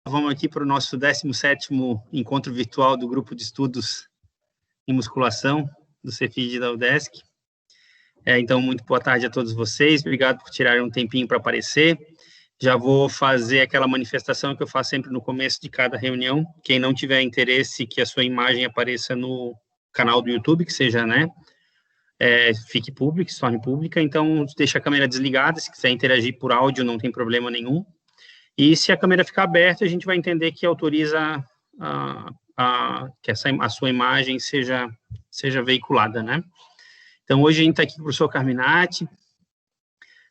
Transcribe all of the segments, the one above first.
Vamos aqui para o nosso 17º encontro virtual do grupo de estudos em musculação do Cefid da UDESC. Então, muito boa tarde a todos vocês, obrigado por tirarem um tempinho para aparecer. Já vou fazer aquela manifestação que eu faço sempre no começo de cada reunião. Quem não tiver interesse que a sua imagem apareça no canal do YouTube, que seja, né, fique pública, se torne pública, então deixa a câmera desligada, se quiser interagir por áudio não tem problema nenhum. E se a câmera ficar aberta, a gente vai entender que autoriza que a sua imagem seja veiculada, né? Então, hoje a gente está aqui com o professor Carminati.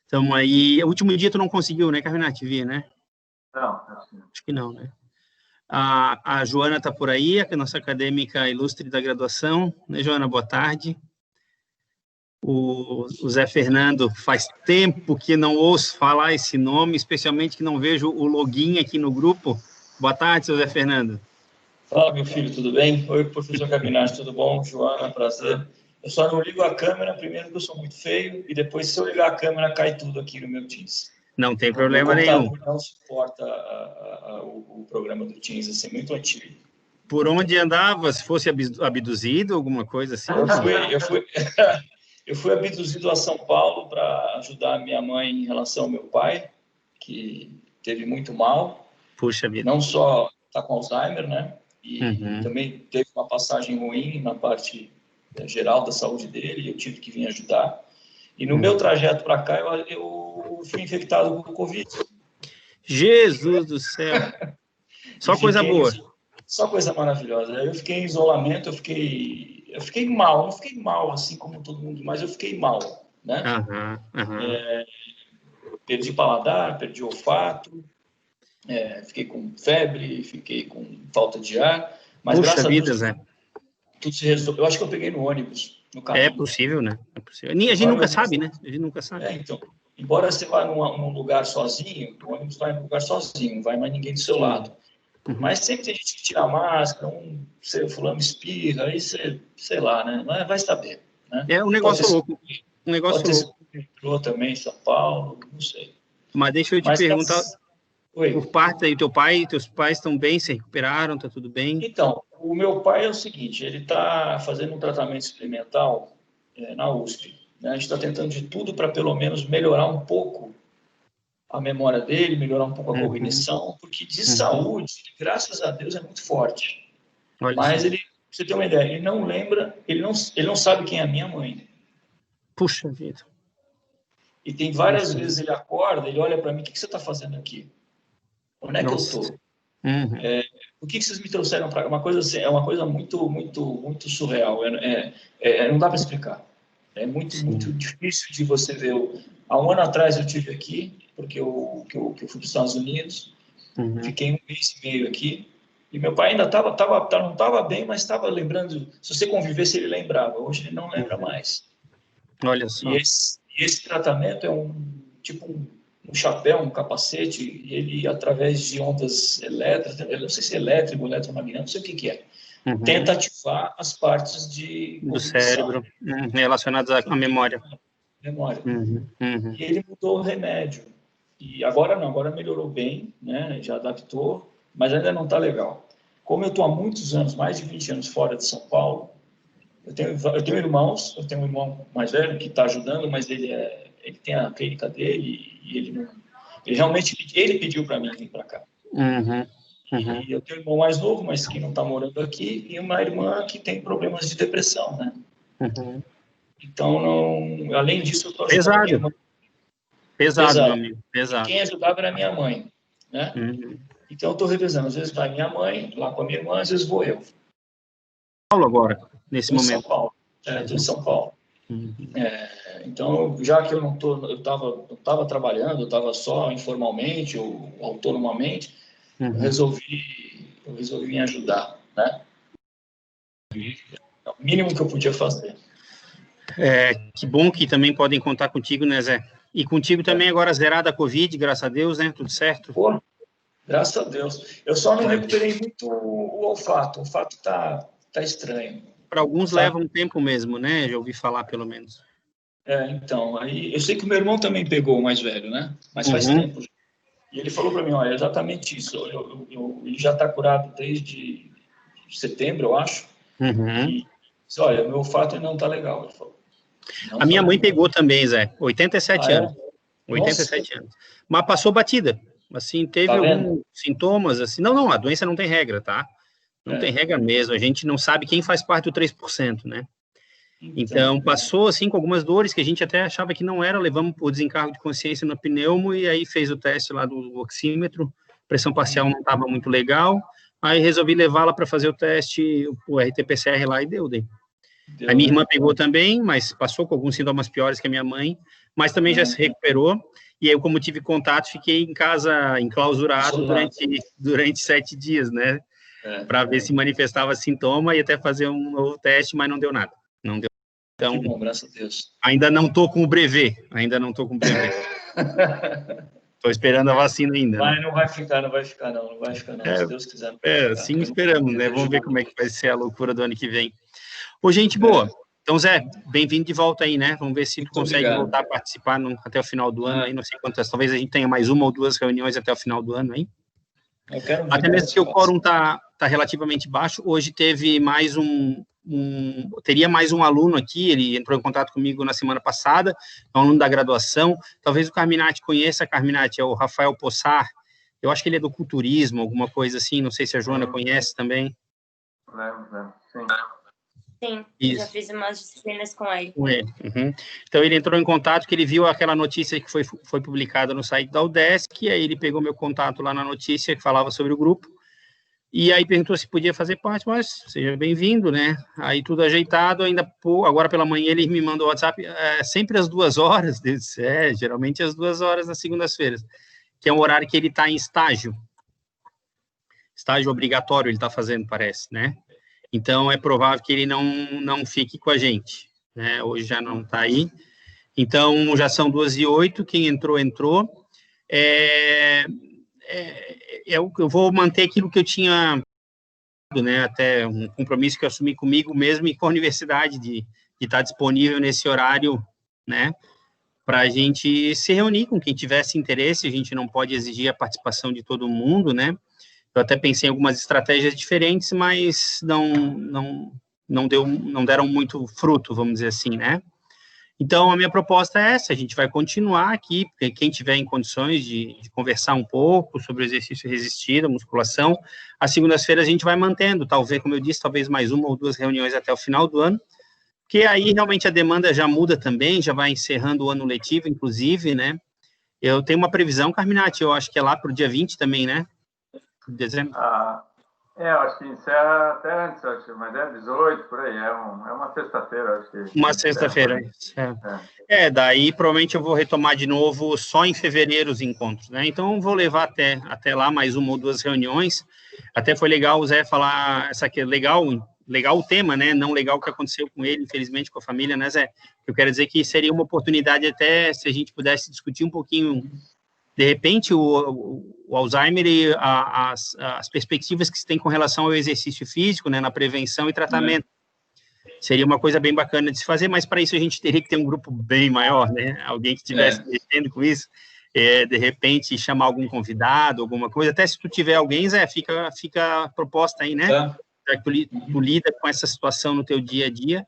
Então, aí, o último dia tu não conseguiu, né, Carminati, vir, né? Não. Acho que não, né? A Joana está por aí, a nossa acadêmica ilustre da graduação. Né, Joana? Boa tarde. O Zé Fernando, faz tempo que não ouço falar esse nome, especialmente que não vejo o login aqui no grupo. Boa tarde, seu Zé Fernando. Fala, meu filho, tudo bem? Oi, professor Carminati, tudo bom? Joana, prazer. Eu só não ligo a câmera, primeiro que eu sou muito feio, e depois, se eu ligar a câmera, cai tudo aqui no meu Teams. Não tem problema nenhum. Não suporta o programa do Teams, assim, muito antigo. Por onde andava, se fosse abduzido, alguma coisa assim? Eu fui abduzido a São Paulo para ajudar minha mãe em relação ao meu pai, que teve muito mal. Puxa vida. Não só está com Alzheimer, né? E também teve uma passagem ruim na parte geral da saúde dele, e eu tive que vir ajudar. E no meu trajeto para cá, eu fui infectado com Covid. Jesus do céu! Só coisa boa. Só coisa maravilhosa. Eu fiquei em isolamento, eu fiquei mal, não fiquei mal assim como todo mundo, mas eu fiquei mal, né? Perdi paladar, perdi olfato, fiquei com febre, fiquei com falta de ar, mas puxa graças vida, a Deus, Zé. tudo se resolveu. Eu acho que eu peguei no ônibus, no caminho. É possível, né? É possível. A gente nunca sabe, né? A gente nunca sabe. Então, embora você vá num lugar sozinho, o ônibus vai num lugar sozinho, não vai mais ninguém do seu lado. Mas sempre tem gente que tira a máscara, fulano espirra, aí você, sei lá, né? Mas vai saber, né? É um negócio louco. Um negócio louco. Entrou também em São Paulo, não sei. Mas deixa eu te perguntar, por parte aí, teus pais estão bem, se recuperaram, tá tudo bem? Então, o meu pai é o seguinte, ele está fazendo um tratamento experimental na USP. Né? A gente está tentando de tudo para pelo menos melhorar um pouco a memória dele, melhorar um pouco a cognição, porque de saúde, graças a Deus, é muito forte. Olha, mas ele, pra você ter uma ideia, ele não lembra, ele não sabe quem é a minha mãe. Puxa vida. E tem várias vezes ele acorda, ele olha para mim, o que você está fazendo aqui? Onde é que eu estou? Por que vocês me trouxeram para cá? Uma coisa assim, é uma coisa muito, muito, muito surreal. Não dá para explicar. É muito, muito difícil de você ver. Há um ano atrás eu estive aqui, porque eu fui para os Estados Unidos, fiquei 1 mês e meio aqui, e meu pai ainda não estava bem, mas estava lembrando. Se você convivesse, ele lembrava. Hoje ele não lembra mais. Olha só. E esse tratamento é um chapéu, um capacete, e ele, através de ondas elétricas, eu não sei se é elétrico ou eletromagnético, não sei o que é, tenta ativar as partes do cérebro relacionadas à memória. E ele mudou o remédio. E agora não, agora melhorou bem, né? Já adaptou, mas ainda não está legal. Como eu estou há muitos anos, mais de 20 anos fora de São Paulo, eu tenho irmãos, eu tenho um irmão mais velho que está ajudando, mas ele tem a clínica dele e ele realmente pediu para mim vir para cá. E eu tenho um irmão mais novo, mas que não está morando aqui, e uma irmã que tem problemas de depressão, né? Então, além disso, eu estou ajudando a minha irmã. Pesado, meu amigo, pesado. E quem ajudava era a minha mãe, né? Então, eu estou revezando. Às vezes vai minha mãe, lá com a minha irmã, às vezes vou eu. Paulo agora, nesse momento. São Paulo. Estou em São Paulo. Então, já que eu não estava trabalhando, eu estava só informalmente ou autonomamente, eu resolvi me ajudar, né? É o mínimo que eu podia fazer. Que bom que também podem contar contigo, né, Zé? E contigo também agora zerada a Covid, graças a Deus, né? Tudo certo? Pô, graças a Deus. Eu só não recuperei muito o olfato. O olfato tá estranho. Para alguns leva um tempo mesmo, né? Já ouvi falar, pelo menos. Então, aí eu sei que o meu irmão também pegou o mais velho, né? Mas faz tempo. E ele falou para mim, olha, é exatamente isso. Ele já está curado desde setembro, eu acho. E disse, olha, meu olfato não está legal. Ele falou, a minha mãe pegou também, Zé, 87 anos. 87 anos. Mas passou batida. Assim, teve alguns sintomas, assim. Não, a doença não tem regra, tá? Não tem regra mesmo. A gente não sabe quem faz parte do 3%, né? Então, passou, assim, com algumas dores que a gente até achava que não era. Levamos por desencargo de consciência no pneumo e aí fez o teste lá do oxímetro. Pressão parcial não estava muito legal. Aí resolvi levá-la para fazer o teste, o RT-PCR lá e deu. A minha irmã pegou também, mas passou com alguns sintomas piores que a minha mãe, mas também já se recuperou. E eu, como tive contato, fiquei em casa, enclausurado durante 7 dias, né? Para ver se manifestava sintoma e até fazer um novo teste, mas não deu nada. Não deu. Então, que bom, graças a Deus. Ainda não estou com o brevet. Estou esperando a vacina ainda. Mas não vai ficar, não. Se Deus quiser. Sim, esperamos, né? Vamos ver como é que vai ser a loucura do ano que vem. Ô, gente boa. Então, Zé, bem-vindo de volta aí, né? Vamos ver se tu consegue voltar a participar até o final do ano aí, não sei quantas, talvez a gente tenha mais 1 ou 2 reuniões até o final do ano aí. Até mesmo que o quórum tá relativamente baixo. Hoje teve mais teria mais um aluno aqui, ele entrou em contato comigo na semana passada, é um aluno da graduação, talvez o Carminati conheça, Carminati, é o Rafael Possar, eu acho que ele é do culturismo, alguma coisa assim, não sei se a Joana conhece também. Sim. Sim, já fiz umas disciplinas com ele. Então, ele entrou em contato, que ele viu aquela notícia que foi publicada no site da UDESC, e aí ele pegou meu contato lá na notícia que falava sobre o grupo, e aí perguntou se podia fazer parte, mas seja bem-vindo, né? Aí tudo ajeitado, agora pela manhã ele me mandou o WhatsApp, sempre às 2 horas, eu disse, geralmente às 2 horas nas segundas-feiras, que é um horário que ele está em estágio obrigatório ele está fazendo, parece, né? Então, é provável que ele não fique com a gente, né? Hoje já não está aí. Então, já são 2h08, quem entrou. Eu vou manter aquilo que eu tinha, né? Até um compromisso que eu assumi comigo mesmo e com a universidade, de estar disponível nesse horário, né? Para a gente se reunir com quem tivesse interesse. A gente não pode exigir a participação de todo mundo, né? Eu até pensei em algumas estratégias diferentes, mas não deram muito fruto, vamos dizer assim, né? Então, a minha proposta é essa, a gente vai continuar aqui, quem tiver em condições de conversar um pouco sobre o exercício resistido, a musculação, às segundas-feiras a gente vai mantendo, talvez, como eu disse, talvez mais 1 ou 2 reuniões até o final do ano, porque aí realmente a demanda já muda também, já vai encerrando o ano letivo, inclusive, né? Eu tenho uma previsão, Carminati, eu acho que é lá para o dia 20 também, né? Dezembro. Eu acho que encerra até antes, mas é 18, por aí, é uma sexta-feira, acho que... Uma sexta-feira, daí provavelmente eu vou retomar de novo só em fevereiro os encontros, né? Então, vou levar até lá mais 1 ou 2 reuniões. Até foi legal o Zé falar, legal o tema, né? Não legal o que aconteceu com ele, infelizmente, com a família, né, Zé? Eu quero dizer que seria uma oportunidade até, se a gente pudesse discutir um pouquinho, de repente, o Alzheimer e as perspectivas que se tem com relação ao exercício físico, né, na prevenção e tratamento. Seria uma coisa bem bacana de se fazer, mas para isso a gente teria que ter um grupo bem maior, né? Alguém que estivesse mexendo com isso, de repente chamar algum convidado, alguma coisa. Até se tu tiver alguém, Zé, fica a proposta aí, né? Já que tu lida com essa situação no teu dia a dia.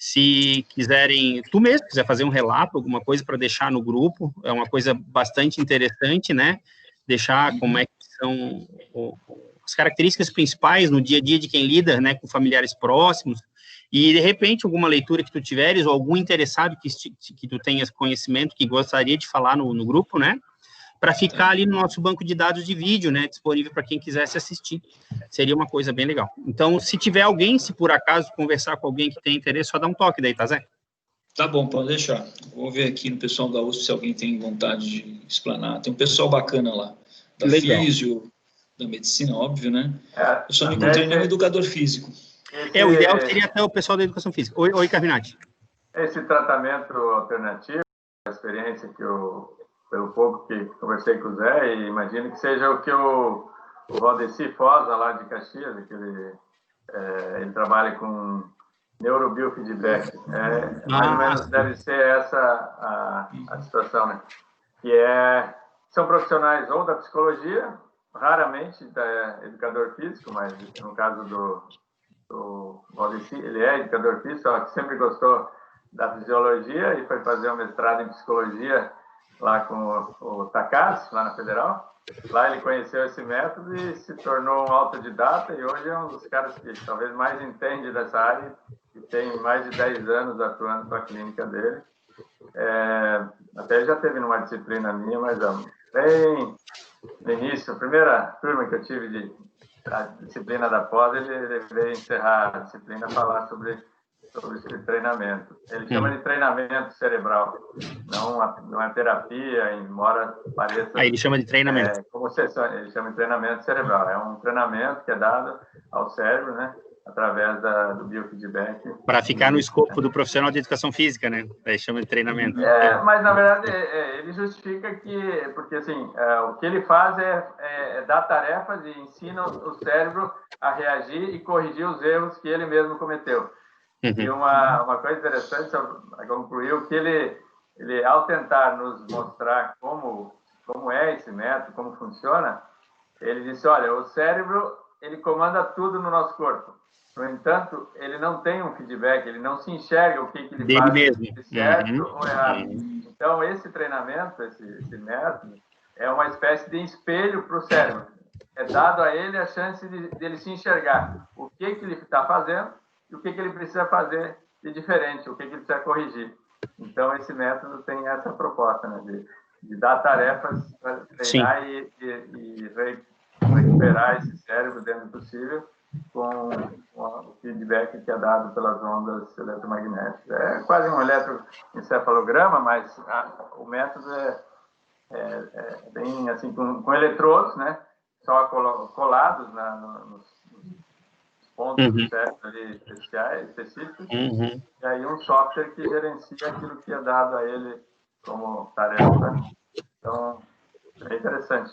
Se quiserem, tu mesmo quiser fazer um relato, alguma coisa para deixar no grupo, é uma coisa bastante interessante, né? Deixar como é que são as características principais no dia a dia de quem lida, né, com familiares próximos, e de repente alguma leitura que tu tiveres, ou algum interessado que tu tenhas conhecimento, que gostaria de falar no grupo, né? Para ficar ali no nosso banco de dados de vídeo, né, disponível para quem quisesse assistir. Seria uma coisa bem legal. Então, se tiver alguém, se por acaso conversar com alguém que tem interesse, só dá um toque daí, tá, Zé? Tá bom, pode deixar. Vou ver aqui no pessoal da USP se alguém tem vontade de explanar. Tem um pessoal bacana lá, da físio, da medicina, óbvio, né? Eu só não encontrei nenhum educador físico. O ideal seria até o pessoal da educação física. Oi, Carminati. Esse tratamento alternativo, a experiência que pelo pouco que conversei com o Zé, e imagino que seja o que o Valdeci Fosa, lá de Caxias, que ele trabalha com neurobiofeedback. Mais ou menos deve ser essa a situação, né? Que é são profissionais ou da psicologia, raramente educador físico, mas no caso do Valdeci, ele é educador físico, só que sempre gostou da fisiologia e foi fazer um mestrado em psicologia lá com o Takassi, lá na Federal. Lá ele conheceu esse método e se tornou um autodidata e hoje é um dos caras que talvez mais entende dessa área e tem mais de 10 anos atuando com a clínica dele. Até já teve numa disciplina minha, mas bem no início, a primeira turma que eu tive a disciplina da pós, ele veio encerrar a disciplina falar sobre esse treinamento. Ele chama de treinamento cerebral, não é terapia, embora pareça... Ele chama de treinamento. Como sessão, ele chama de treinamento cerebral. É um treinamento que é dado ao cérebro, né, através do biofeedback. Para ficar no escopo do profissional de educação física, né? Ele chama de treinamento. Mas, na verdade, ele justifica porque, assim, o que ele faz é dar tarefas e ensina o cérebro a reagir e corrigir os erros que ele mesmo cometeu. E uma coisa interessante, a concluir, que ele, ao tentar nos mostrar como é esse método, como funciona, ele disse, olha, o cérebro, ele comanda tudo no nosso corpo. No entanto, ele não tem um feedback, ele não se enxerga o que ele faz de certo ou errado. Então, esse treinamento, esse método, é uma espécie de espelho para o cérebro. É dado a ele a chance de ele se enxergar o que ele está fazendo e o que ele precisa fazer de diferente, o que ele precisa corrigir. Então, esse método tem essa proposta, né, de dar tarefas para treinar e recuperar esse cérebro dentro do possível com o feedback que é dado pelas ondas eletromagnéticas. É quase um eletroencefalograma, mas o método é bem assim, com eletrodos, né, só colados nos pontos do cérebro ali específicos, e aí um software que gerencia aquilo que é dado a ele como tarefa. Então, é interessante.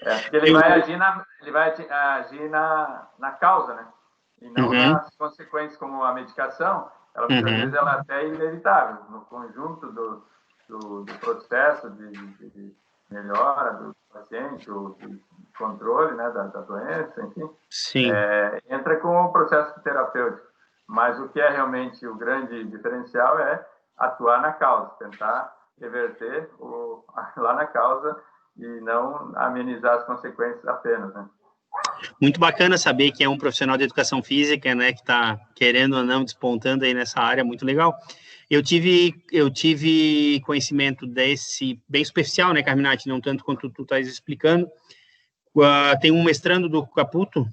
Porque ele vai agir na causa, né? E não nas consequências, como a medicação, ela às vezes ela até é inevitável, no conjunto do processo de melhora do paciente, ou de controle, né, da doença, enfim. Sim. Entra com o processo terapêutico. Mas o que é realmente o grande diferencial é atuar na causa, tentar reverter lá na causa e não amenizar as consequências apenas, né? Muito bacana saber que é um profissional de educação física, né, que está, querendo ou não, despontando aí nessa área, muito legal. Eu tive conhecimento desse, bem superficial, né, Carminati, não tanto quanto tu estás explicando. Tem um mestrando do Caputo,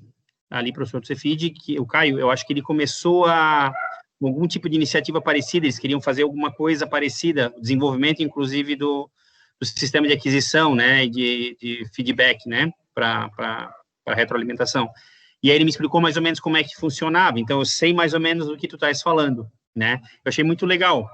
ali, professor do Cefid, o Caio, eu acho que ele começou algum tipo de iniciativa parecida, eles queriam fazer alguma coisa parecida, desenvolvimento, inclusive, do sistema de aquisição, né, de feedback, né, para retroalimentação. E aí ele me explicou mais ou menos como é que funcionava, então eu sei mais ou menos do que tu estás falando, né? Eu achei muito legal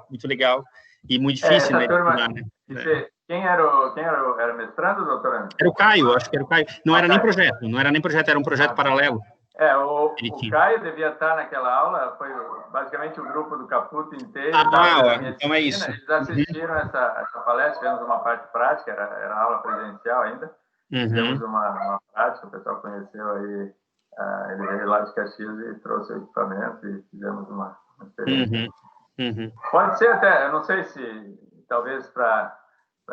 e muito difícil, né? Turma, né? Quem era mestrando, doutorando? Era o Caio, acho que era o Caio. Não era nem projeto, era um projeto paralelo. O Caio devia estar naquela aula, foi basicamente o grupo do Caputo inteiro. Então é isso. Eles assistiram essa palestra, tivemos uma parte prática, era aula presencial ainda. Fizemos uma prática, o pessoal conheceu aí, ele veio lá de Caxias e trouxe o equipamento e fizemos uma experiência. Pode ser até, eu não sei se talvez para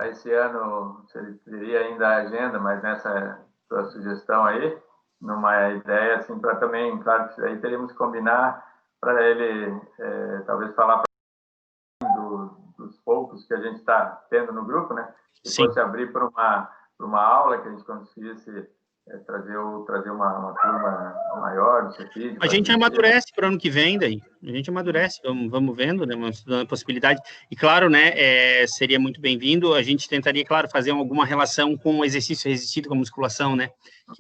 esse ano, se ele teria ainda a agenda, mas nessa sua sugestão aí, numa ideia assim, para também, claro que aí teríamos que combinar para ele talvez falar dos poucos que a gente está tendo no grupo, né? Se fosse abrir para uma aula que a gente conseguisse trazer uma turma maior no CEFID. A gente amadurece para o ano que vem, daí. A gente amadurece, vamos vendo, né, vamos estudando a possibilidade. E, claro, né, seria muito bem-vindo. A gente tentaria, claro, fazer alguma relação com o exercício resistido com a musculação, né,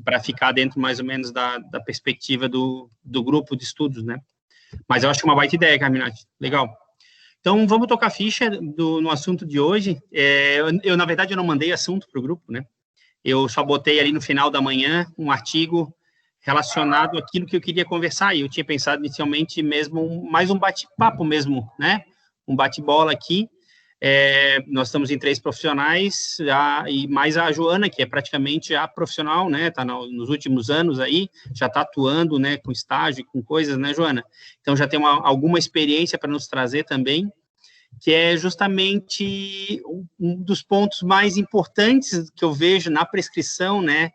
para ficar dentro, mais ou menos, da perspectiva do grupo de estudos, né. Mas eu acho uma baita ideia, Carminati. Legal. Então, vamos tocar ficha no assunto de hoje. Na verdade, eu não mandei assunto para o grupo, né. Eu só botei ali no final da manhã um artigo relacionado àquilo que eu queria conversar, e eu tinha pensado inicialmente mesmo mais um bate-papo mesmo, né, um bate-bola aqui, Nós estamos em 3 profissionais, e mais a Joana, que é praticamente já profissional, né, está nos últimos anos aí, já está atuando, né, com estágio, com coisas, né, Joana? Então, já tem alguma experiência para nos trazer também, que é justamente um dos pontos mais importantes que eu vejo na prescrição, né,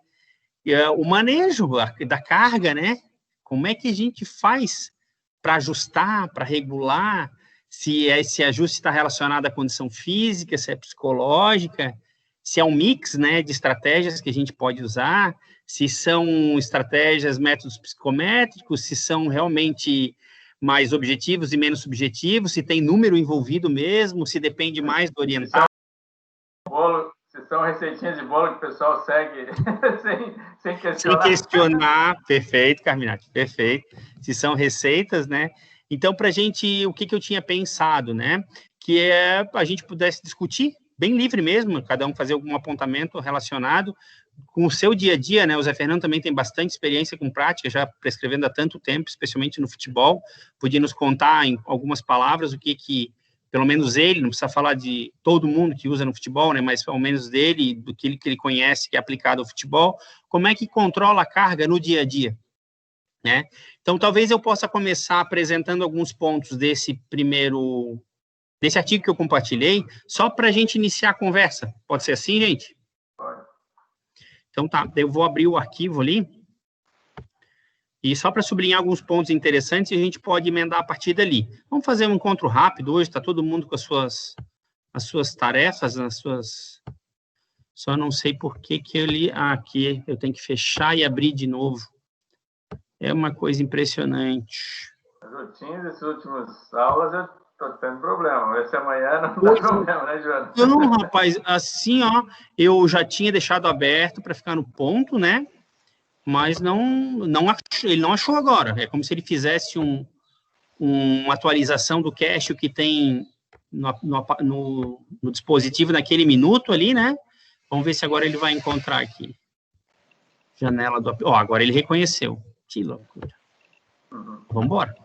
o manejo da carga, né, como é que a gente faz para ajustar, para regular, se esse ajuste está relacionado à condição física, se é psicológica, se é um mix, né, de estratégias que a gente pode usar, se são estratégias, métodos psicométricos, se são realmente mais objetivos e menos subjetivos, se tem número envolvido mesmo, se depende mais do orientado. Se são receitinhas de bolo que o pessoal segue sem questionar. Sem questionar, perfeito, Carminati, perfeito. Se são receitas, né? Então, para a gente, o que eu tinha pensado, né? Que a gente pudesse discutir, bem livre mesmo, cada um fazer algum apontamento relacionado com o seu dia a dia, né? O Zé Fernando também tem bastante experiência com prática, já prescrevendo há tanto tempo, especialmente no futebol. Podia nos contar em algumas palavras o que pelo menos ele, não precisa falar de todo mundo que usa no futebol, né, mas pelo menos dele, do que ele conhece, que é aplicado ao futebol, como é que controla a carga no dia a dia, né? Então, talvez eu possa começar apresentando alguns pontos desse artigo que eu compartilhei, só para a gente iniciar a conversa. Pode ser assim, gente? Pode. Então, tá, eu vou abrir o arquivo ali, e só para sublinhar alguns pontos interessantes, a gente pode emendar a partir dali. Vamos fazer um encontro rápido hoje, está todo mundo com as suas tarefas, Só não sei por que ele... aqui, eu tenho que fechar e abrir de novo. É uma coisa impressionante. As rotinas dessas últimas aulas, eu estou tendo problema. Esse amanhã não dá problema, né, Joana? Não, rapaz, assim, ó, eu já tinha deixado aberto para ficar no ponto, né? Mas ele não achou agora. É como se ele fizesse uma atualização do cache que tem no dispositivo naquele minuto ali, né? Vamos ver se agora ele vai encontrar aqui. Janela do... agora ele reconheceu. Que loucura. Vamos embora.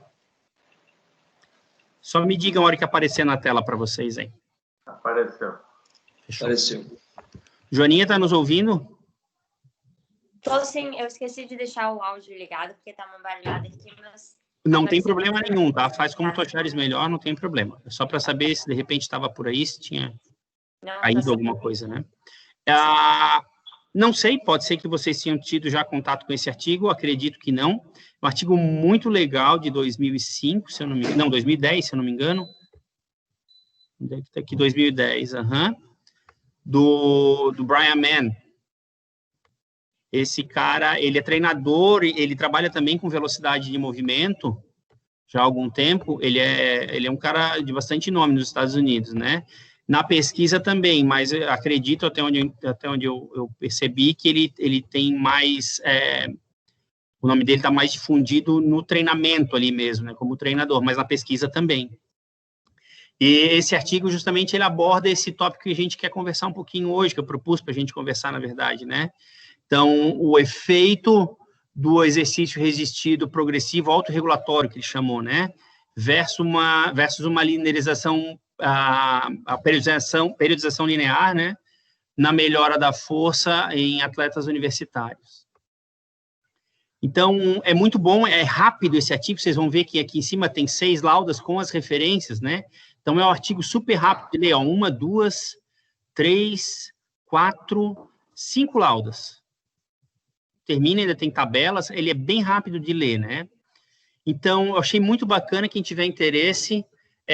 Só me digam a hora que aparecer na tela para vocês aí. Apareceu. Fechou. Apareceu. Joaninha, tá nos ouvindo? Tô sim, eu esqueci de deixar o áudio ligado, porque tá uma barulhada aqui, mas... Não tem problema nenhum, tá? Faz como tu achares melhor, não tem problema. É só para saber se de repente estava por aí, se tinha caído alguma coisa, né? Não sei, pode ser que vocês tenham tido já contato com esse artigo, acredito que não. Um artigo muito legal de 2005, se eu não me engano, não, 2010, se eu não me engano. Onde é que tá aqui? 2010, do Brian Mann. Esse cara, ele é treinador, ele trabalha também com velocidade de movimento já há algum tempo. Ele é um cara de bastante nome nos Estados Unidos, né? Na pesquisa também, mas eu acredito, até onde eu percebi, que ele tem mais... o nome dele está mais difundido no treinamento ali mesmo, né? Como treinador, mas na pesquisa também. E esse artigo, justamente, ele aborda esse tópico que a gente quer conversar um pouquinho hoje, que eu propus para a gente conversar, na verdade, né? Então, o efeito do exercício resistido progressivo autorregulatório, que ele chamou, né? Versus uma linearização, a periodização linear, né? Na melhora da força em atletas universitários. Então, é muito bom, é rápido esse artigo, vocês vão ver que aqui em cima tem 6 laudas com as referências, né? Então, é um artigo super rápido de ler, 1, 2, 3, 4, 5 laudas. Termina, ainda tem tabelas, ele é bem rápido de ler, né? Então, eu achei muito bacana, quem tiver interesse,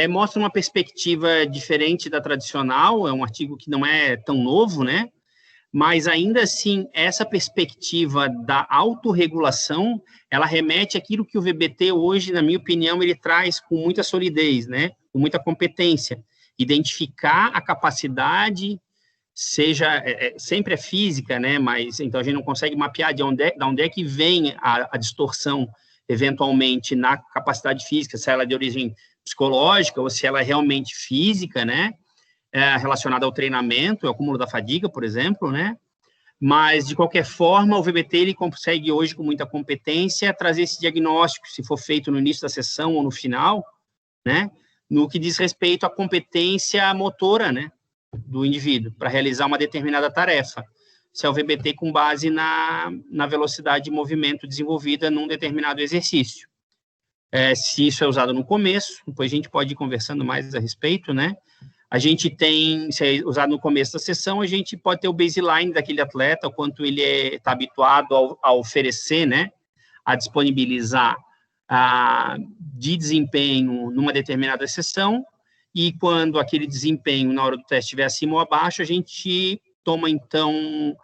mostra uma perspectiva diferente da tradicional, é um artigo que não é tão novo, né? Mas, ainda assim, essa perspectiva da autorregulação, ela remete àquilo que o VBT hoje, na minha opinião, ele traz com muita solidez, né? Com muita competência. Identificar a capacidade... sempre é física, né, mas então a gente não consegue mapear de onde é que vem a distorção, eventualmente, na capacidade física, se ela é de origem psicológica ou se ela é realmente física, né, relacionada ao treinamento, ao acúmulo da fadiga, por exemplo, né, mas, de qualquer forma, o VBT, ele consegue hoje, com muita competência, trazer esse diagnóstico, se for feito no início da sessão ou no final, né, no que diz respeito à competência motora, né, do indivíduo, para realizar uma determinada tarefa. Se é o VBT com base na velocidade de movimento desenvolvida num determinado exercício. Se isso é usado no começo, depois a gente pode ir conversando mais a respeito, né? A gente tem, se é usado no começo da sessão, a gente pode ter o baseline daquele atleta, o quanto ele está habituado a oferecer, né? A disponibilizar de desempenho numa determinada sessão, e quando aquele desempenho na hora do teste estiver acima ou abaixo, a gente toma, então,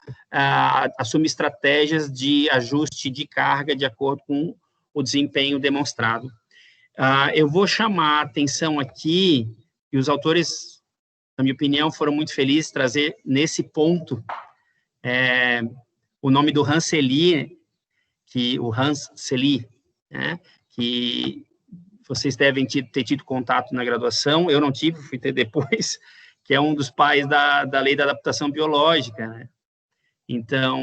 assume estratégias de ajuste de carga de acordo com o desempenho demonstrado. Eu vou chamar a atenção aqui, e os autores, na minha opinião, foram muito felizes em trazer nesse ponto o nome do Hans Selye, né, que vocês devem ter tido contato na graduação, eu não tive, fui ter depois, que é um dos pais da lei da adaptação biológica, né? Então,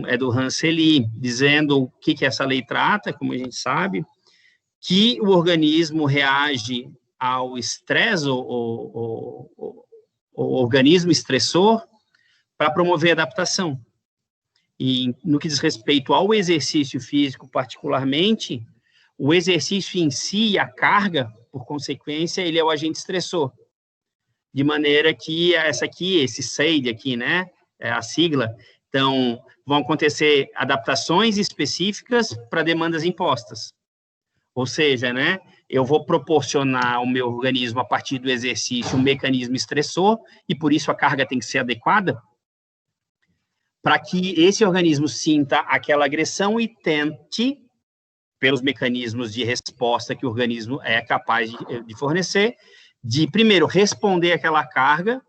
é do Hans Selye, dizendo o que essa lei trata, como a gente sabe, que o organismo reage ao estresse, o organismo estressor, para promover a adaptação. E no que diz respeito ao exercício físico, particularmente, o exercício em si, a carga, por consequência, ele é o agente estressor. De maneira que esse SAID aqui, né, é a sigla. Então, vão acontecer adaptações específicas para demandas impostas. Ou seja, né, eu vou proporcionar ao meu organismo, a partir do exercício, um mecanismo estressor, e por isso a carga tem que ser adequada, para que esse organismo sinta aquela agressão e tente, pelos mecanismos de resposta que o organismo é capaz de fornecer, de, primeiro, responder àquela carga,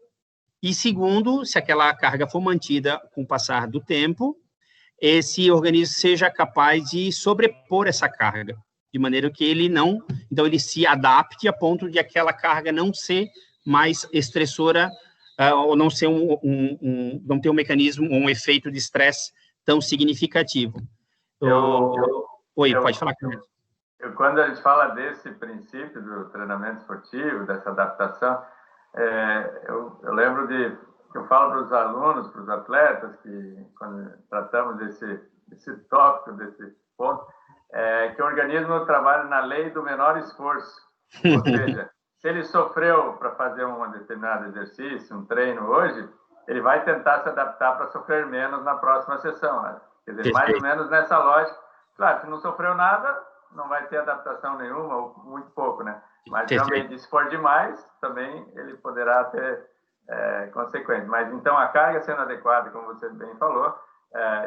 e, segundo, se aquela carga for mantida com o passar do tempo, esse organismo seja capaz de sobrepor essa carga, de maneira que ele não, então ele se adapte a ponto de aquela carga não ser mais estressora, ou não ser não ter um mecanismo, um efeito de estresse tão significativo. Pode falar comigo. Quando a gente fala desse princípio do treinamento esportivo, dessa adaptação, eu lembro que eu falo para os alunos, para os atletas, que quando tratamos desse tópico, desse ponto, que o organismo trabalha na lei do menor esforço. Ou seja, se ele sofreu para fazer um determinado exercício, um treino hoje, ele vai tentar se adaptar para sofrer menos na próxima sessão. Né? Quer dizer, mais ou menos nessa lógica. Claro, se não sofreu nada, não vai ter adaptação nenhuma, ou muito pouco, né? Mas realmente, se for demais, também ele poderá ter consequências. Mas então, a carga sendo adequada, como você bem falou,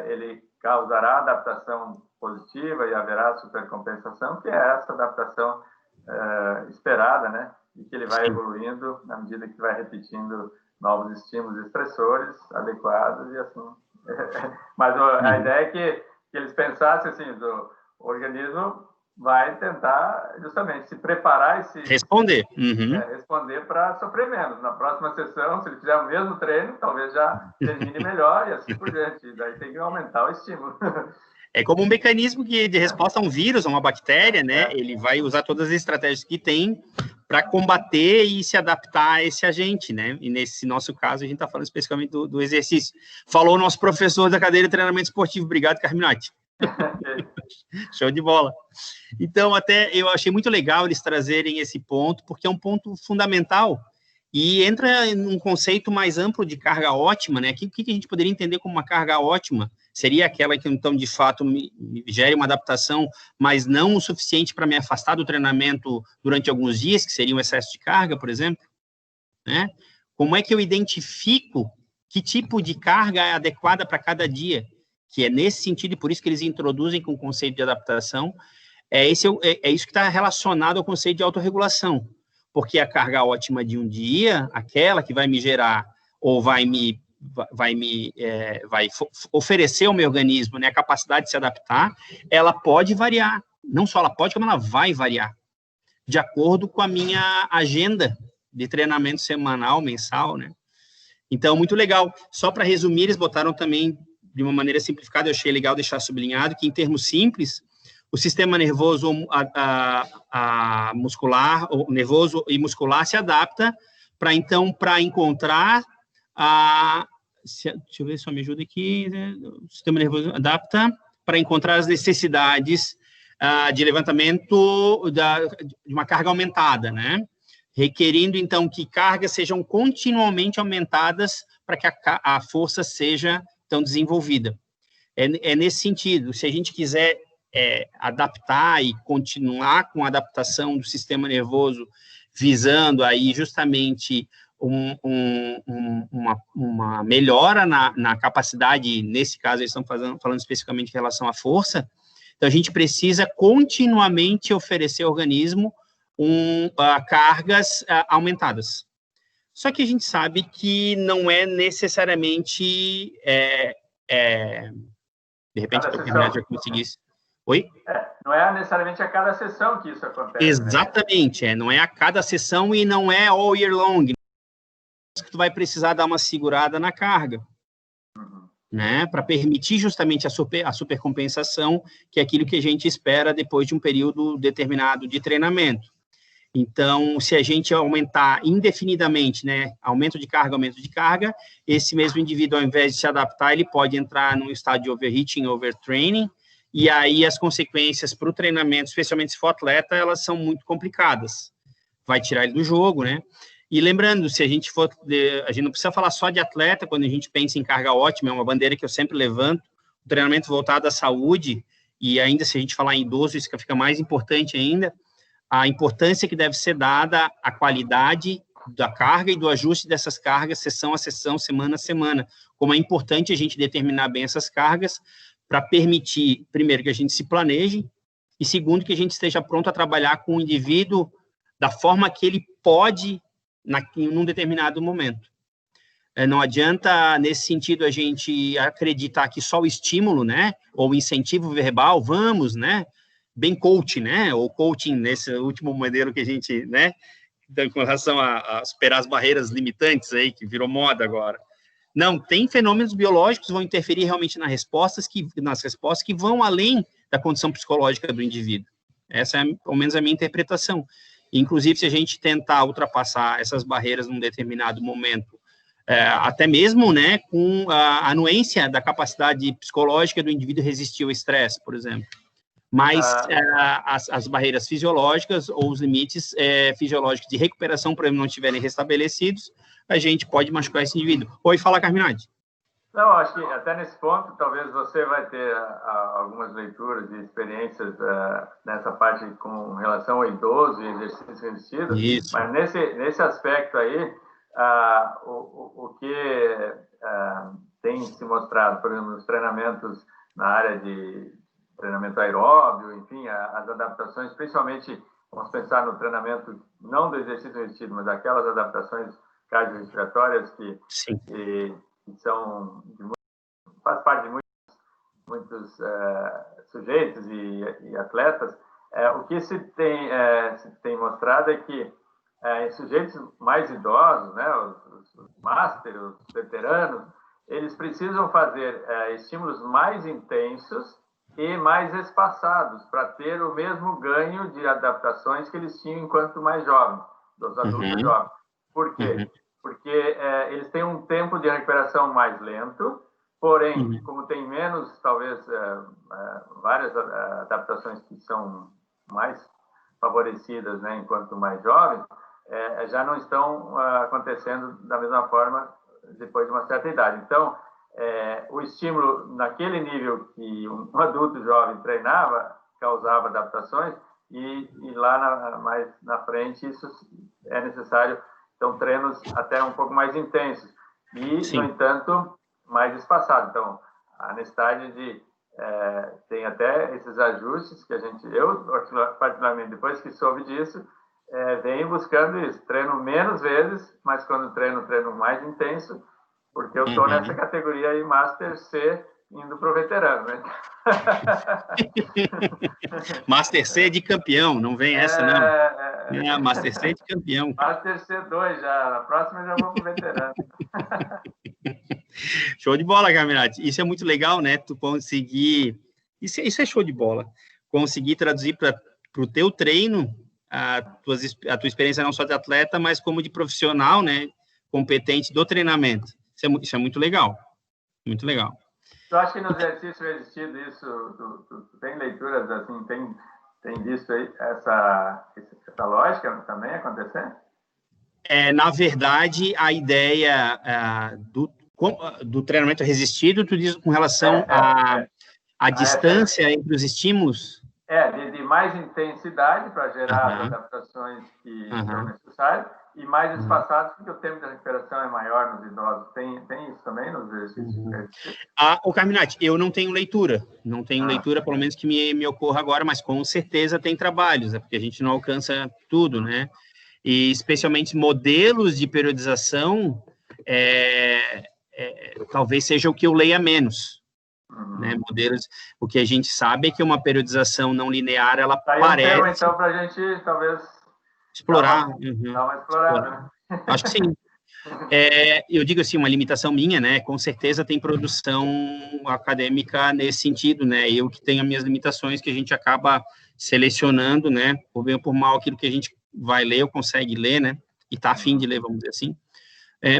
ele causará adaptação positiva e haverá supercompensação, que é essa adaptação esperada, né? E que ele vai evoluindo na medida que vai repetindo novos estímulos estressores adequados e assim. Mas a ideia é que eles pensassem assim, o organismo vai tentar justamente se preparar e responder. Responder para sofrer menos. Na próxima sessão, se ele fizer o mesmo treino, talvez já termine melhor e assim por diante. E daí tem que aumentar o estímulo. É como um mecanismo de resposta a um vírus, a uma bactéria, né? Ele vai usar todas as estratégias que tem para combater e se adaptar a esse agente, né? E nesse nosso caso, a gente está falando especificamente do exercício. Falou o nosso professor da cadeira de treinamento esportivo. Obrigado, Carminati. Show de bola. Então, até eu achei muito legal eles trazerem esse ponto, porque é um ponto fundamental e entra num conceito mais amplo de carga ótima, né? O que a gente poderia entender como uma carga ótima? Seria aquela que, então, de fato, me gere uma adaptação, mas não o suficiente para me afastar do treinamento durante alguns dias, que seria um excesso de carga, por exemplo, né? Como é que eu identifico que tipo de carga é adequada para cada dia? Que é nesse sentido, e por isso que eles introduzem com o conceito de adaptação, é isso que está relacionado ao conceito de autorregulação, porque a carga ótima de um dia, aquela que vai me gerar, ou vai oferecer ao meu organismo, né, a capacidade de se adaptar, ela pode variar, não só ela pode, como ela vai variar, de acordo com a minha agenda de treinamento semanal, mensal, né? Então, muito legal. Só para resumir, eles botaram também de uma maneira simplificada, eu achei legal deixar sublinhado que, em termos simples, o sistema nervoso muscular, o nervoso e muscular se adapta para encontrar deixa eu ver, só me ajuda aqui, né? O sistema nervoso adapta para encontrar as necessidades de levantamento de uma carga aumentada, né? Requerindo, então, que cargas sejam continuamente aumentadas para que a força seja, então, desenvolvida. É nesse sentido, se a gente quiser adaptar e continuar com a adaptação do sistema nervoso, visando aí justamente uma melhora na capacidade, nesse caso, eles estão falando especificamente em relação à força, então a gente precisa continuamente oferecer ao organismo cargas aumentadas. Só que a gente sabe que não é necessariamente, de repente, eu conseguisse... Oi? Não é necessariamente a cada sessão que isso acontece. Exatamente, né? Não é a cada sessão e não é all year long, que tu vai precisar dar uma segurada na carga, né? Para permitir justamente a supercompensação, que é aquilo que a gente espera depois de um período determinado de treinamento. Então, se a gente aumentar indefinidamente, né, aumento de carga, esse mesmo indivíduo, ao invés de se adaptar, ele pode entrar num estado de overheating, overtraining, e aí as consequências para o treinamento, especialmente se for atleta, elas são muito complicadas. Vai tirar ele do jogo, né? E lembrando, se a gente não precisa falar só de atleta, quando a gente pensa em carga ótima, é uma bandeira que eu sempre levanto, o treinamento voltado à saúde, e ainda se a gente falar em idoso, isso fica mais importante ainda, a importância que deve ser dada à qualidade da carga e do ajuste dessas cargas, sessão a sessão, semana a semana. Como é importante a gente determinar bem essas cargas para permitir, primeiro, que a gente se planeje, e segundo, que a gente esteja pronto a trabalhar com o indivíduo da forma que ele pode num determinado momento. Não adianta, nesse sentido, a gente acreditar que só o estímulo, né, ou o incentivo verbal, vamos, né, bem coach, né, ou coaching, nesse último modelo que a gente, né, então, com relação a superar as barreiras limitantes aí, que virou moda agora. Não, tem fenômenos biológicos que vão interferir realmente nas respostas que vão além da condição psicológica do indivíduo. Essa é, pelo menos, a minha interpretação. Inclusive, se a gente tentar ultrapassar essas barreiras num determinado momento, até mesmo, né, com a anuência da capacidade psicológica do indivíduo resistir ao estresse, por exemplo. Mas as barreiras fisiológicas ou os limites fisiológicos de recuperação, por exemplo, não estiverem restabelecidos, a gente pode machucar esse indivíduo. Oi, fala, Carminati. Não, acho que até nesse ponto, talvez você vai ter algumas leituras e experiências nessa parte com relação ao idoso e exercício resistido. Isso. Mas nesse aspecto aí, o que tem se mostrado, por exemplo, nos treinamentos na área de treinamento aeróbio, enfim, as adaptações, principalmente, vamos pensar no treinamento, não do exercício resistido, mas aquelas adaptações cardiorrespiratórias que são faz parte de muitos sujeitos e atletas. O que se tem mostrado é que em sujeitos mais idosos, né, os masters, os veteranos, eles precisam fazer estímulos mais intensos e mais espaçados para ter o mesmo ganho de adaptações que eles tinham enquanto mais jovens, dos adultos jovens. Por quê? Porque eles têm um tempo de recuperação mais lento, porém, como tem menos, talvez, várias adaptações que são mais favorecidas, né, enquanto mais jovens, já não estão acontecendo da mesma forma depois de uma certa idade. Então, o estímulo naquele nível que um adulto jovem treinava, causava adaptações, e lá mais na frente isso é necessário. Então, treinos até um pouco mais intensos e, no entanto, mais espaçados. Então, a necessidade tem até esses ajustes que eu, particularmente, depois que soube disso, venho buscando isso. Treino menos vezes, mas quando treino mais intenso, porque eu estou nessa categoria aí, Master C, indo para o veterano, né? Master C de campeão, não vem essa, não. Master C de campeão. Master C2 já, na próxima já vamos pro veterano. Show de bola, Carminati. Isso é muito legal, né? Tu conseguir... Isso é show de bola. conseguir traduzir para o teu treino a tua experiência não só de atleta, mas como de profissional, né, competente do treinamento. Isso é muito legal, muito legal. Eu acho que no exercício resistido isso, tu tem leituras assim, tem visto aí essa lógica também acontecer? Na verdade, a ideia do treinamento resistido, tu diz com relação à distância entre os estímulos? De mais intensidade para gerar as adaptações que são necessárias e mais espaçados, porque o tempo de recuperação é maior nos idosos. Tem isso também nos exercícios? O Carminati, eu não tenho leitura, pelo menos que me ocorra agora, mas com certeza tem trabalhos, porque a gente não alcança tudo, né? E especialmente modelos de periodização, talvez seja o que eu leia menos. Né, modelos, o que a gente sabe é que uma periodização não linear, ela parece... Tema, então, para a gente, talvez... Explorar. Dar uma explorada, né? Acho que sim. Eu digo assim, uma limitação minha, né, com certeza tem produção acadêmica nesse sentido, né, eu que tenho as minhas limitações, que a gente acaba selecionando, né, por bem ou por mal, aquilo que a gente vai ler ou consegue ler, né, e está a fim de ler, vamos dizer assim.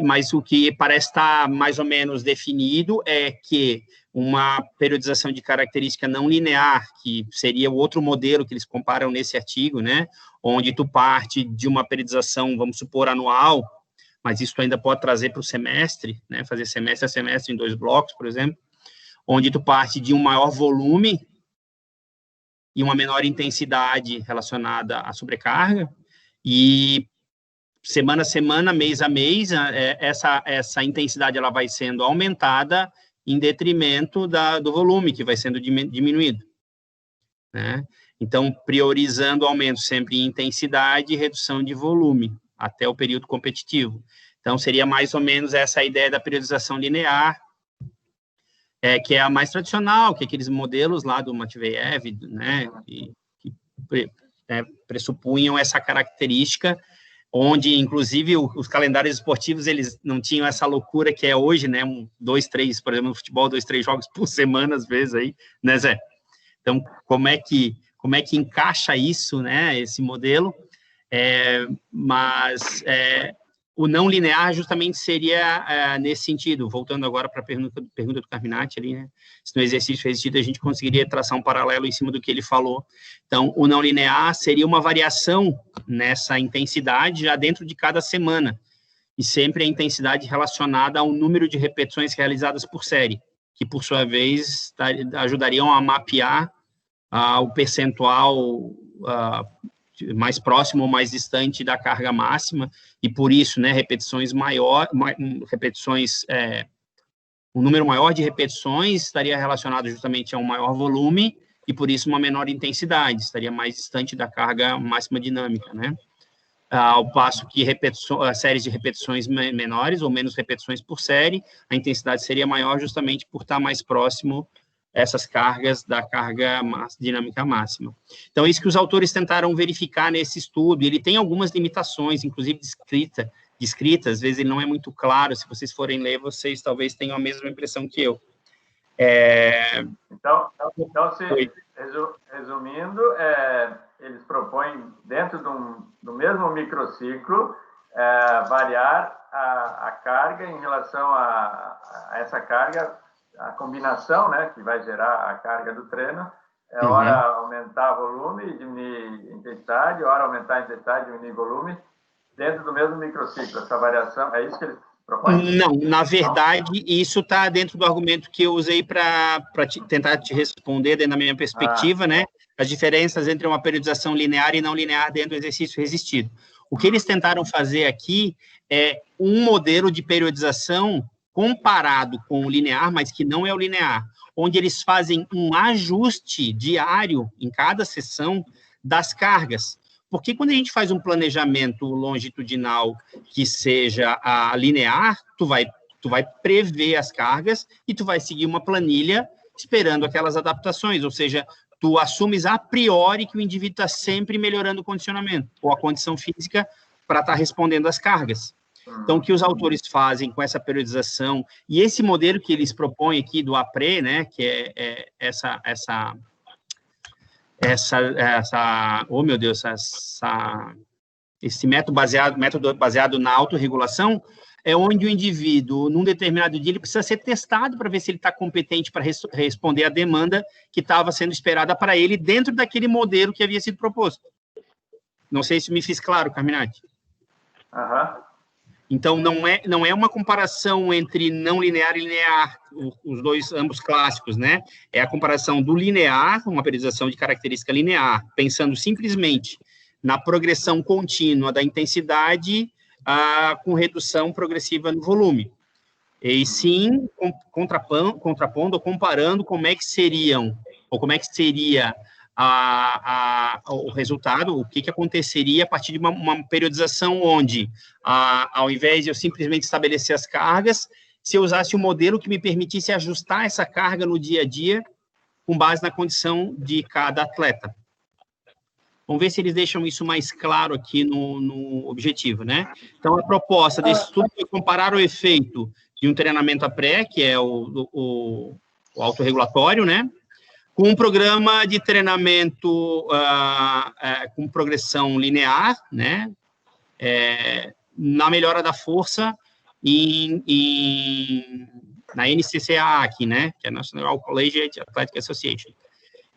Mas o que parece estar mais ou menos definido é que uma periodização de característica não linear, que seria o outro modelo que eles comparam nesse artigo, né, onde tu parte de uma periodização, vamos supor, anual, mas isso ainda pode trazer para o semestre, né, fazer semestre a semestre em 2 blocos, por exemplo, onde tu parte de um maior volume e uma menor intensidade relacionada à sobrecarga, e semana a semana, mês a mês, essa intensidade ela vai sendo aumentada em detrimento do volume, que vai sendo diminuído, né? Então, priorizando o aumento sempre em intensidade e redução de volume, até o período competitivo. Então, seria mais ou menos essa a ideia da periodização linear, que é a mais tradicional, que é aqueles modelos lá do Matveyev, né, que pressupunham essa característica, onde, inclusive, os calendários esportivos, eles não tinham essa loucura que é hoje, né, 2, 3, por exemplo, no futebol, 2, 3 jogos por semana, às vezes, aí, né, Zé? Então, como é que encaixa isso, né, esse modelo? Mas o não linear justamente seria nesse sentido, voltando agora para a pergunta do Carminati ali, né, se no exercício resistido a gente conseguiria traçar um paralelo em cima do que ele falou. Então, o não linear seria uma variação nessa intensidade já dentro de cada semana, e sempre a intensidade relacionada ao número de repetições realizadas por série, que, por sua vez, ajudariam a mapear o percentual mais próximo ou mais distante da carga máxima, e por isso, né, um número maior de repetições estaria relacionado justamente a um maior volume, e por isso uma menor intensidade, estaria mais distante da carga máxima dinâmica, né? Ao passo que séries de repetições menores ou menos repetições por série, a intensidade seria maior justamente por estar mais próximo essas cargas da carga dinâmica máxima. Então, é isso que os autores tentaram verificar nesse estudo, e ele tem algumas limitações, inclusive descrita, às vezes ele não é muito claro, se vocês forem ler, vocês talvez tenham a mesma impressão que eu. Então resumindo, eles propõem, dentro do mesmo microciclo, variar a carga em relação a essa carga, a combinação, né, que vai gerar a carga do treino, hora aumentar volume e diminuir intensidade, hora aumentar a intensidade e diminuir volume, dentro do mesmo microciclo. Essa variação, é isso que eles propõem? Não, na verdade, isso está dentro do argumento que eu usei para tentar te responder, dentro da minha perspectiva, né, as diferenças entre uma periodização linear e não linear dentro do exercício resistido. O que eles tentaram fazer aqui é um modelo de periodização comparado com o linear, mas que não é o linear, onde eles fazem um ajuste diário em cada sessão das cargas. Porque quando a gente faz um planejamento longitudinal que seja linear, tu vai prever as cargas e tu vai seguir uma planilha esperando aquelas adaptações, ou seja, tu assumes a priori que o indivíduo está sempre melhorando o condicionamento ou a condição física para estar respondendo às cargas. Então, o que os autores fazem com essa periodização, e esse modelo que eles propõem aqui do APRE, né, que é oh meu Deus, esse método baseado na autorregulação, é onde o indivíduo, num determinado dia, ele precisa ser testado para ver se ele está competente para responder à demanda que estava sendo esperada para ele dentro daquele modelo que havia sido proposto. Não sei se me fiz claro, Carminati. Então, não é uma comparação entre não linear e linear, os dois, ambos clássicos, né? É a comparação do linear, uma periodização de característica linear, pensando simplesmente na progressão contínua da intensidade, com redução progressiva no volume. E sim, contrapondo ou comparando como é que seriam, ou como é que seria o resultado, o que aconteceria a partir de uma periodização onde, ao invés de eu simplesmente estabelecer as cargas, se eu usasse um modelo que me permitisse ajustar essa carga no dia a dia, com base na condição de cada atleta. Vamos ver se eles deixam isso mais claro aqui no objetivo, né? Então, a proposta desse estudo é comparar o efeito de um treinamento a pré, que é o autorregulatório, né? Com um programa de treinamento com progressão linear, né? Na melhora da força na NCCA aqui, né? Que é a National Collegiate Athletic Association.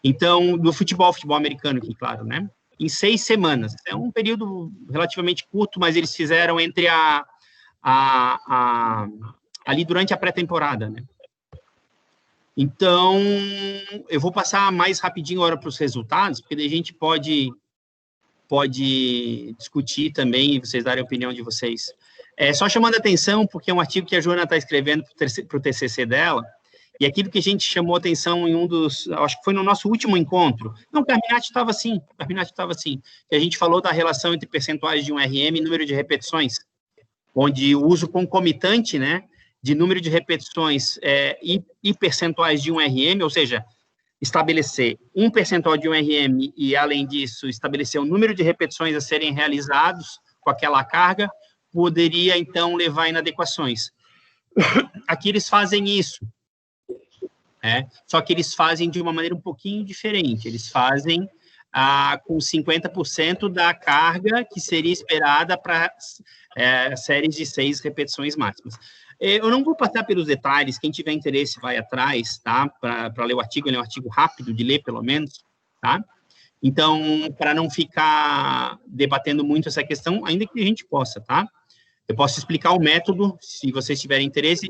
Então, do futebol americano aqui, claro, né? Em 6 semanas. É um período relativamente curto, mas eles fizeram entre ali durante a pré-temporada, né? Então, eu vou passar mais rapidinho agora para os resultados, porque daí a gente pode discutir também e vocês darem a opinião de vocês. Só chamando a atenção, porque é um artigo que a Joana está escrevendo para o TCC dela, e aquilo que a gente chamou atenção em acho que foi no nosso último encontro. Não, o Carminati estava assim, que a gente falou da relação entre percentuais de um RM e número de repetições, onde o uso concomitante, né, de número de repetições e percentuais de um RM, ou seja, estabelecer um percentual de um RM e, além disso, estabelecer o número de repetições a serem realizados com aquela carga, poderia, então, levar a inadequações. Aqui eles fazem isso. Só que eles fazem de uma maneira um pouquinho diferente. Eles fazem com 50% da carga que seria esperada para séries de 6 repetições máximas. Eu não vou passar pelos detalhes, quem tiver interesse vai atrás, tá? Para ler o artigo, ele é um artigo rápido de ler, pelo menos, tá? Então, para não ficar debatendo muito essa questão, ainda que a gente possa, tá? Eu posso explicar o método, se vocês tiverem interesse,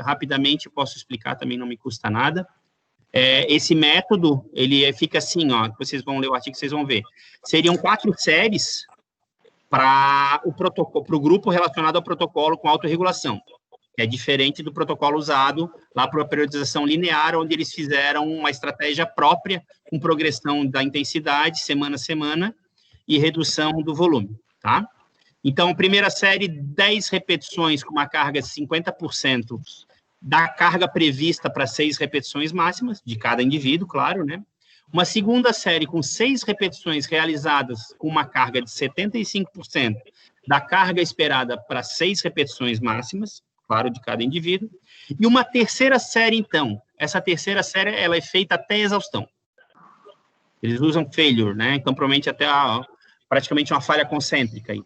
rapidamente eu posso explicar, também não me custa nada. Esse método, ele fica assim, ó, vocês vão ler o artigo, vocês vão ver. Seriam 4 séries para o grupo relacionado ao protocolo com autorregulação. É diferente do protocolo usado lá para a periodização linear, onde eles fizeram uma estratégia própria, com progressão da intensidade, semana a semana, e redução do volume, tá? Então, primeira série, 10 repetições com uma carga de 50% da carga prevista para 6 repetições máximas, de cada indivíduo, claro, né? Uma segunda série com 6 repetições realizadas com uma carga de 75% da carga esperada para 6 repetições máximas, claro, de cada indivíduo. E uma terceira série, então. Essa terceira série, ela é feita até exaustão. Eles usam failure, né? Então, provavelmente até praticamente uma falha concêntrica aí.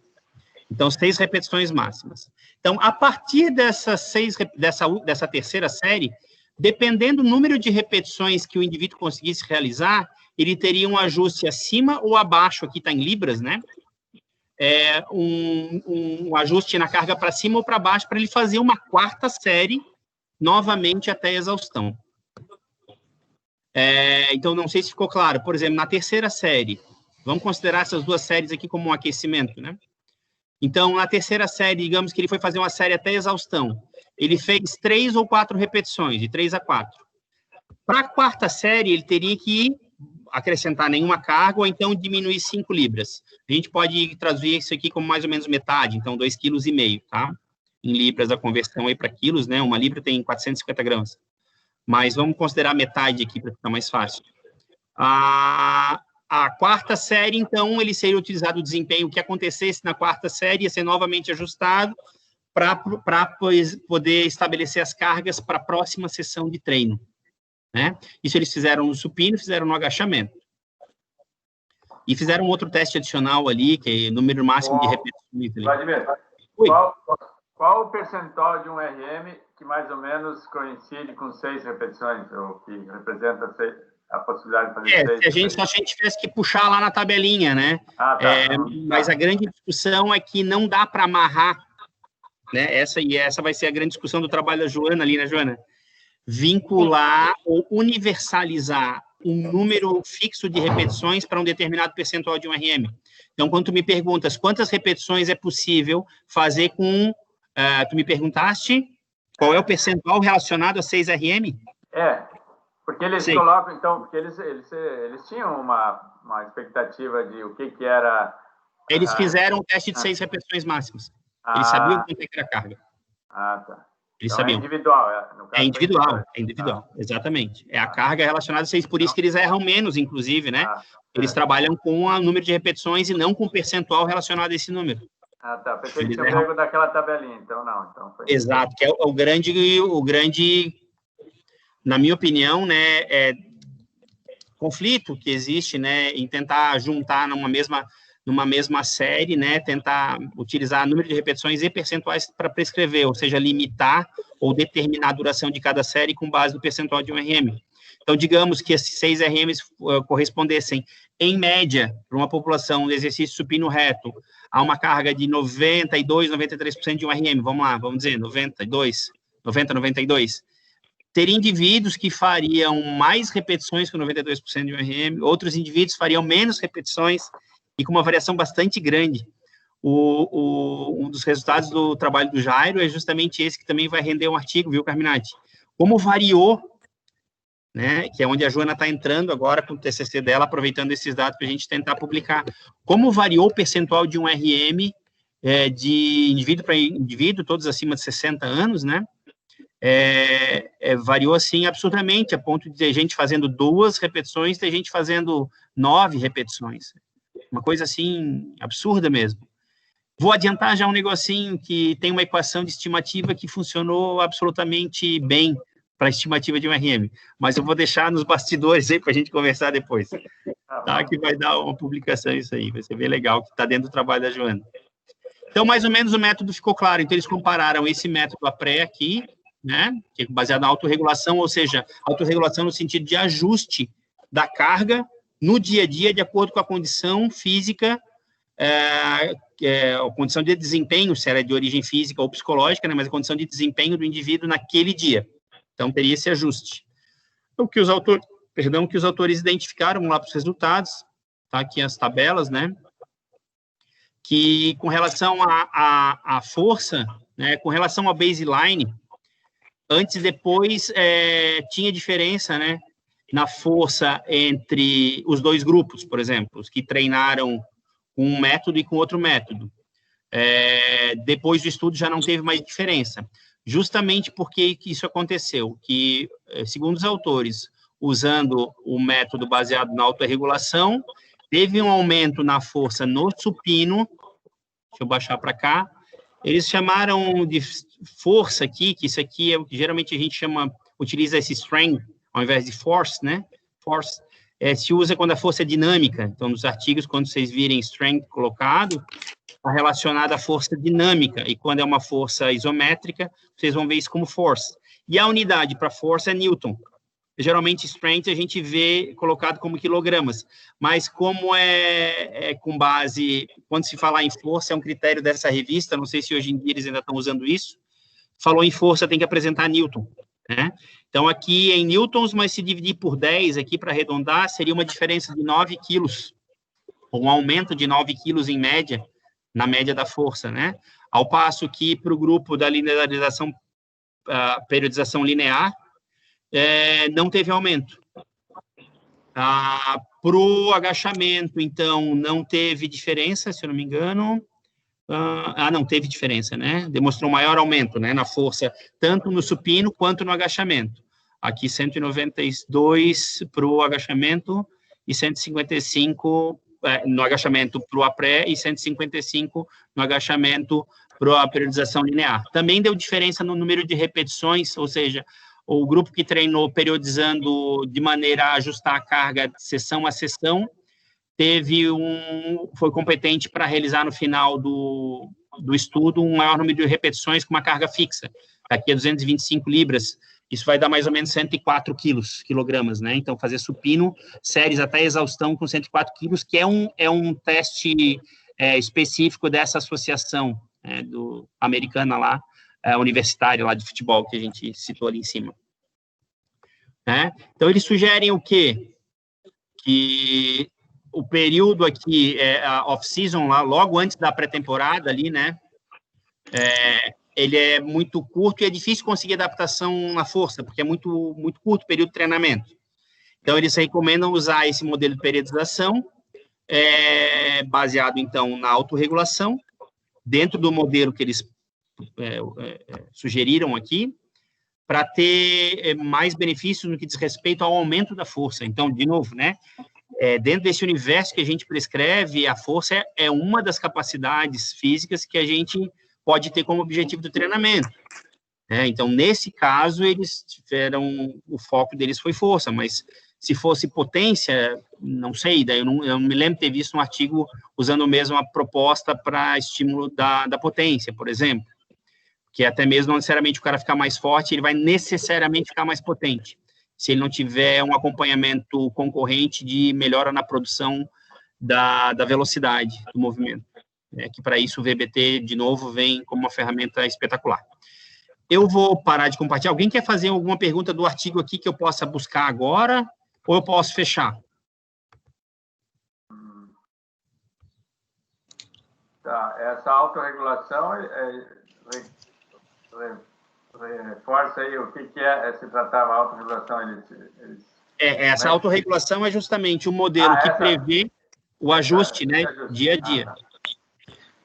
Então, 6 repetições máximas. Então, a partir dessa terceira série, dependendo do número de repetições que o indivíduo conseguisse realizar, ele teria um ajuste acima ou abaixo, aqui está em libras, né? Um ajuste na carga para cima ou para baixo, para ele fazer uma 4ª série, novamente até a exaustão. Então, não sei se ficou claro. Por exemplo, na terceira série, vamos considerar essas 2 séries aqui como um aquecimento, né? Então, na terceira série, digamos que ele foi fazer uma série até exaustão. Ele fez 3 ou 4 repetições, de 3 a 4. Para a 4ª série, ele teria que acrescentar nenhuma carga ou então diminuir 5 libras. A gente pode traduzir isso aqui como mais ou menos metade, então 2,5 kg, tá? Em libras, a conversão aí para quilos, né? 1 libra tem 450 gramas. Mas vamos considerar metade aqui para ficar mais fácil. A 4ª série, então, ele seria utilizado o desempenho, o que acontecesse na 4ª série ia ser novamente ajustado para poder estabelecer as cargas para a próxima sessão de treino, né? Isso eles fizeram no supino, fizeram no agachamento. E fizeram outro teste adicional ali, que é número máximo de repetições. Vladimir, qual o percentual de um RM que mais ou menos coincide com 6 repetições, ou que representa a possibilidade de fazer 6? Se a gente tivesse que puxar lá na tabelinha, né? Tá. Mas a grande discussão é que não dá para amarrar, né? Essa vai ser a grande discussão do trabalho da Joana ali, né, Joana? Vincular ou universalizar um número fixo de repetições para um determinado percentual de um RM. Então, quando tu me perguntas quantas repetições é possível fazer com... tu me perguntaste qual é o percentual relacionado a 6 RM? Porque eles colocam, então, porque eles tinham uma expectativa de o que era... Eles fizeram o teste de 6 repetições máximas. Eles sabiam quanto era a carga. Tá. Eles então sabiam. É individual. No caso é individual, exatamente. É a carga relacionada a 6, por isso que eles erram menos, inclusive, né? Eles trabalham com o número de repetições e não com o percentual relacionado a esse número. Tá. Pensei que tinha pego daquela tabelinha, então não. Então foi... Exato, que é o grande, na minha opinião, né, conflito que existe, né, em tentar juntar numa mesma série, né, tentar utilizar número de repetições e percentuais para prescrever, ou seja, limitar ou determinar a duração de cada série com base no percentual de um RM. Então, digamos que esses 6 RMs correspondessem, em média, para uma população de exercício supino reto, a uma carga de 92, 93% de um RM, vamos dizer, 90, 92. Teria indivíduos que fariam mais repetições que 92% de um RM, outros indivíduos fariam menos repetições e com uma variação bastante grande. Um dos resultados do trabalho do Jairo é justamente esse, que também vai render um artigo, viu, Carminati? Como variou, né, que é onde a Joana está entrando agora com o TCC dela, aproveitando esses dados para a gente tentar publicar. Como variou o percentual de um RM de indivíduo para indivíduo, todos acima de 60 anos, né? Variou, assim, absurdamente, a ponto de ter gente fazendo 2 repetições, ter gente fazendo 9 repetições. Uma coisa, assim, absurda mesmo. Vou adiantar já um negocinho que tem uma equação de estimativa que funcionou absolutamente bem para a estimativa de um RM, mas eu vou deixar nos bastidores aí para a gente conversar depois, tá? Que vai dar uma publicação isso aí, vai ser bem legal, que está dentro do trabalho da Joana. Então, mais ou menos o método ficou claro. Então, eles compararam esse método APRE aqui, né, que é baseado na autorregulação, ou seja, autorregulação no sentido de ajuste da carga no dia a dia, de acordo com a condição física, a condição de desempenho, se era de origem física ou psicológica, né, mas a condição de desempenho do indivíduo naquele dia. Então, teria esse ajuste. O que os autores identificaram lá para os resultados, tá aqui as tabelas, né, que com relação à força, né, com relação ao baseline, antes e depois tinha diferença, né, na força entre os dois grupos, por exemplo, os que treinaram com um método e com outro método. Depois do estudo já não teve mais diferença. Justamente porque isso aconteceu, que, segundo os autores, usando o método baseado na autorregulação, teve um aumento na força no supino, deixa eu baixar para cá, eles chamaram de força aqui, que isso aqui é o que geralmente a gente utiliza esse strength, ao invés de force, né? Force se usa quando a força é dinâmica. Então, nos artigos, quando vocês virem strength colocado, está relacionado à força dinâmica, e quando é uma força isométrica, vocês vão ver isso como force. E a unidade para força é Newton. Geralmente, strength a gente vê colocado como quilogramas, mas como é com base, quando se falar em força, é um critério dessa revista, não sei se hoje em dia eles ainda estão usando isso, falou em força, tem que apresentar Newton, né? Então, aqui em newtons, mas se dividir por 10 aqui para arredondar, seria uma diferença de 9 quilos, um aumento de 9 quilos em média, na média da força, né? Ao passo que para o grupo da linearização, periodização linear, não teve aumento. Para o agachamento, então, não teve diferença, se eu não me engano. Não, teve diferença, né? Demonstrou maior aumento, né, na força, tanto no supino quanto no agachamento. Aqui, 192 para o agachamento e 155 no agachamento para o APRE e 155 no agachamento para a periodização linear. Também deu diferença no número de repetições, ou seja, o grupo que treinou periodizando de maneira a ajustar a carga de sessão a sessão, foi competente para realizar no final do estudo um maior número de repetições com uma carga fixa, daqui a 225 libras. Isso vai dar mais ou menos 104 quilogramas, né? Então, fazer supino, séries até exaustão com 104 quilos, que é um teste específico dessa associação americana lá, universitária lá de futebol, que a gente citou ali em cima. Né? Então, eles sugerem o quê? Que o período aqui, a off-season, lá, logo antes da pré-temporada ali, né? Ele é muito curto e é difícil conseguir adaptação na força, porque é muito, muito curto o período de treinamento. Então, eles recomendam usar esse modelo de periodização, baseado, então, na autorregulação, dentro do modelo que eles sugeriram aqui, para ter mais benefícios no que diz respeito ao aumento da força. Então, de novo, né? Dentro desse universo que a gente prescreve, a força é uma das capacidades físicas que a gente pode ter como objetivo do treinamento. Então, nesse caso, eles tiveram, o foco deles foi força, mas se fosse potência, não sei, daí eu não me lembro de ter visto um artigo usando mesmo a proposta para estímulo da potência, por exemplo, que até mesmo não necessariamente o cara ficar mais forte, ele vai necessariamente ficar mais potente, se ele não tiver um acompanhamento concorrente de melhora na produção da velocidade do movimento. Que para isso o VBT, de novo, vem como uma ferramenta espetacular. Eu vou parar de compartilhar. Alguém quer fazer alguma pergunta do artigo aqui que eu possa buscar agora, ou eu posso fechar? Tá, essa autorregulação reforça aí o que se tratava a autorregulação. Essa autorregulação é justamente o modelo que prevê o ajuste, né, dia a dia. Tá.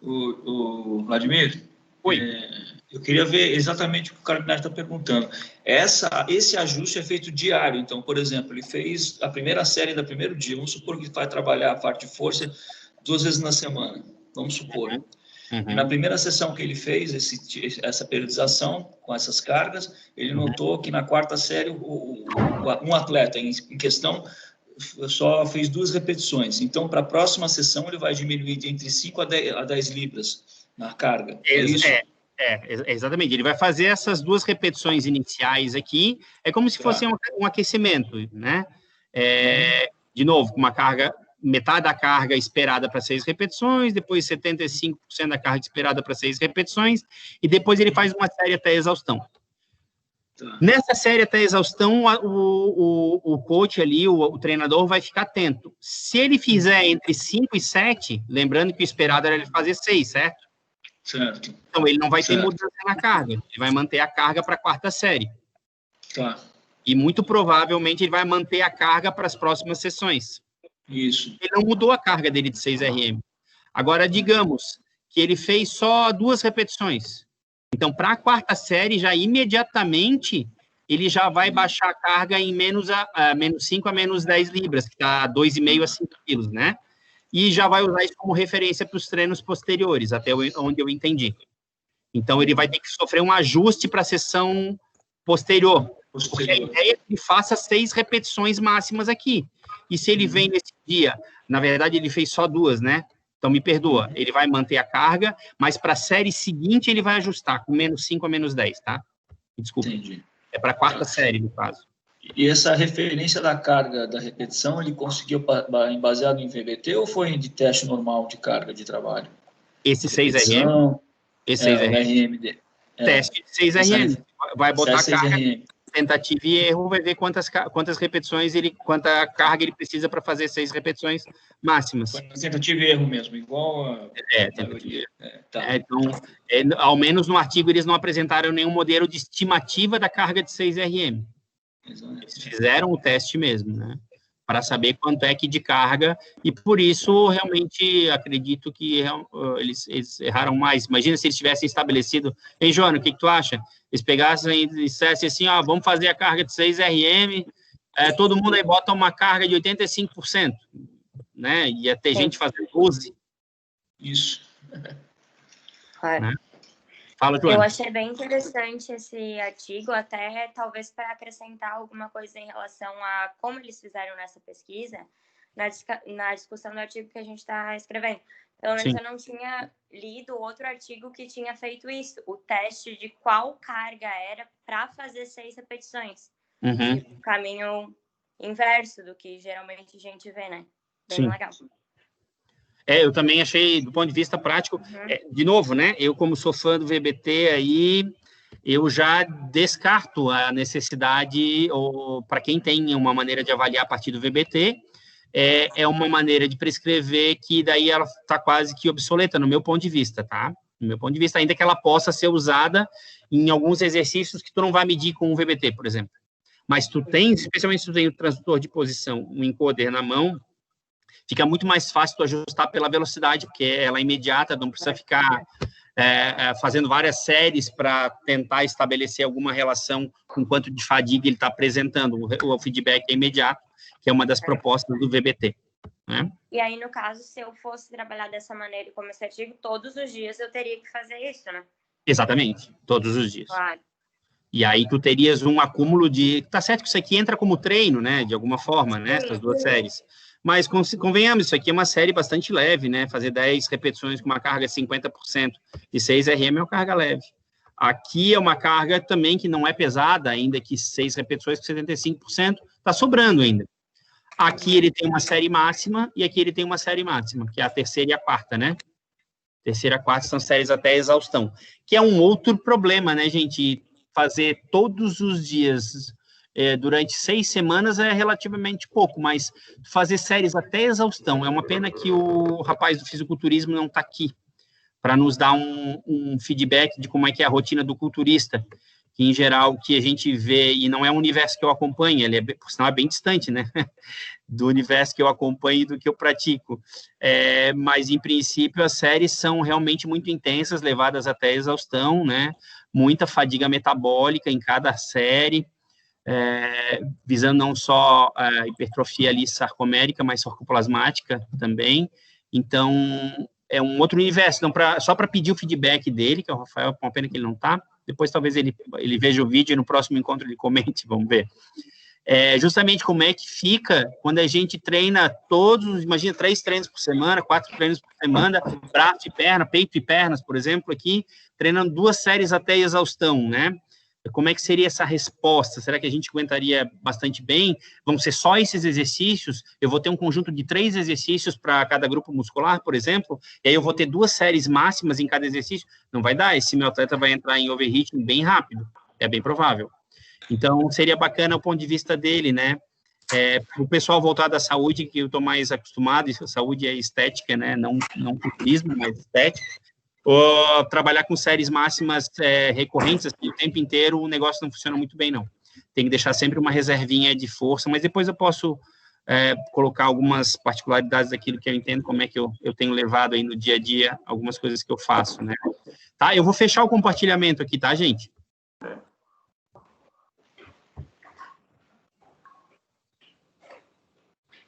O Vladimir, Oi. Eu queria ver exatamente o que o Carminati está perguntando. Esse ajuste é feito diário. Então, por exemplo, ele fez a primeira série do primeiro dia. Vamos supor que vai trabalhar a parte de força 2 vezes na semana. Vamos supor. Uhum. E na primeira sessão que ele fez, essa periodização com essas cargas, ele notou que na quarta série um atleta em questão só fez 2 repetições. Então, para a próxima sessão, ele vai diminuir de entre 5 a 10 libras na carga. É isso? Exatamente. Ele vai fazer essas 2 repetições iniciais aqui, é como se fosse um aquecimento, né? De novo, com uma carga, metade da carga esperada para 6 repetições, depois 75% da carga esperada para 6 repetições, e depois ele faz uma série até exaustão. Nessa série até exaustão, o coach ali, o treinador, vai ficar atento. Se ele fizer entre 5 e 7, lembrando que o esperado era ele fazer 6, certo? Certo. Então, ele não vai ter mudança na carga. Ele vai manter a carga para a quarta série. Tá. E muito provavelmente ele vai manter a carga para as próximas sessões. Isso. Ele não mudou a carga dele de 6 RM. Agora, digamos que ele fez só 2 repetições. Então, para a quarta série, já imediatamente, ele já vai baixar a carga em menos 5 a menos 10 libras, que está 2,5 a 5 quilos, né? E já vai usar isso como referência para os treinos posteriores, até onde eu entendi. Então, ele vai ter que sofrer um ajuste para a sessão posterior. Porque a ideia é que ele faça 6 repetições máximas aqui. E se ele vem nesse dia, na verdade, ele fez só 2, né? Então, me perdoa, ele vai manter a carga, mas para a série seguinte ele vai ajustar, com menos 5 a menos 10, tá? Desculpa. Entendi. É para a quarta série, no caso. E essa referência da carga da repetição, ele conseguiu baseado em VBT ou foi de teste normal de carga de trabalho? Esse 6RM? Esse 6RM. Teste de 6RM. Vai botar carga, tentativa e erro, vai ver quantas repetições, quanta carga ele precisa para fazer 6 repetições máximas. Tentativa e erro mesmo, igual a tentativa e erro. Tá. Então, ao menos no artigo, eles não apresentaram nenhum modelo de estimativa da carga de 6RM. Eles fizeram o teste mesmo, né? Para saber quanto é que de carga, e por isso, realmente, acredito que eles erraram mais. Imagina se eles tivessem estabelecido... Ei, Joana, o que tu acha? Eles pegassem e dissessem assim, vamos fazer a carga de 6 RM, todo mundo aí bota uma carga de 85%, né? Ia ter gente fazendo 12%. Isso. Claro. Né? Fala, Joana. Eu achei bem interessante esse artigo, até talvez para acrescentar alguma coisa em relação a como eles fizeram nessa pesquisa. na discussão do artigo que a gente está escrevendo. Pelo menos Sim. eu não tinha lido outro artigo que tinha feito isso, o teste de qual carga era para fazer 6 repetições. Uhum. O caminho inverso do que geralmente a gente vê, né? Bem Sim. legal. Eu também achei, do ponto de vista prático, de novo, né? Eu, como sou fã do VBT, aí eu já descarto a necessidade, ou para quem tem uma maneira de avaliar a partir do VBT, é uma maneira de prescrever que daí ela está quase que obsoleta, no meu ponto de vista, tá? No meu ponto de vista, ainda que ela possa ser usada em alguns exercícios que tu não vai medir com o VBT, por exemplo. Mas tu tem, especialmente se tu tem o transdutor de posição, um encoder na mão, fica muito mais fácil tu ajustar pela velocidade, porque ela é imediata, não precisa ficar fazendo várias séries para tentar estabelecer alguma relação com quanto de fadiga ele está apresentando. O feedback é imediato, que é uma das propostas do VBT. Né? E aí, no caso, se eu fosse trabalhar dessa maneira como esse artigo, todos os dias eu teria que fazer isso, né? Exatamente, todos os dias. Claro. E aí tu terias um acúmulo de... Tá certo que isso aqui entra como treino, né? De alguma forma, né? Essas 2 séries. Mas convenhamos, isso aqui é uma série bastante leve, né? Fazer 10 repetições com uma carga de 50% de 6 RM é uma carga leve. Aqui é uma carga também que não é pesada, ainda que 6 repetições com 75%, tá sobrando ainda. Aqui ele tem uma série máxima e aqui ele tem uma série máxima, que é a 3ª e a 4ª, né? 3ª e 4ª são séries até exaustão, que é um outro problema, né, gente? Fazer todos os dias durante 6 semanas é relativamente pouco, mas fazer séries até exaustão, é uma pena que o rapaz do fisiculturismo não está aqui para nos dar um feedback de como é que é a rotina do culturista, que em geral o que a gente vê, e não é um universo que eu acompanho, ele por sinal é bem distante, né, do universo que eu acompanho e do que eu pratico, mas em princípio as séries são realmente muito intensas, levadas até exaustão, né, muita fadiga metabólica em cada série, visando não só a hipertrofia ali sarcomérica, mas sarcoplasmática também. Então, é um outro universo. Então, só para pedir o feedback dele, que é o Rafael, com uma pena que ele não está, depois talvez ele veja o vídeo e no próximo encontro ele comente, vamos ver. Justamente como é que fica quando a gente treina todos, imagina, 3 treinos por semana, 4 treinos por semana, braço e perna, peito e pernas, por exemplo, aqui, treinando 2 séries até exaustão, né? Como é que seria essa resposta? Será que a gente aguentaria bastante bem? Vão ser só esses exercícios? Eu vou ter um conjunto de 3 exercícios para cada grupo muscular, por exemplo, e aí eu vou ter 2 séries máximas em cada exercício? Não vai dar, esse meu atleta vai entrar em overheating bem rápido, é bem provável. Então, seria bacana o ponto de vista dele, né? O pessoal voltado à saúde, que eu estou mais acostumado, saúde é estética, né? Não culturismo, mas estética. Ou trabalhar com séries máximas recorrentes, assim, o tempo inteiro, o negócio não funciona muito bem, não. Tem que deixar sempre uma reservinha de força, mas depois eu posso colocar algumas particularidades daquilo que eu entendo, como é que eu tenho levado aí no dia a dia, algumas coisas que eu faço, né? Tá? Eu vou fechar o compartilhamento aqui, tá, gente?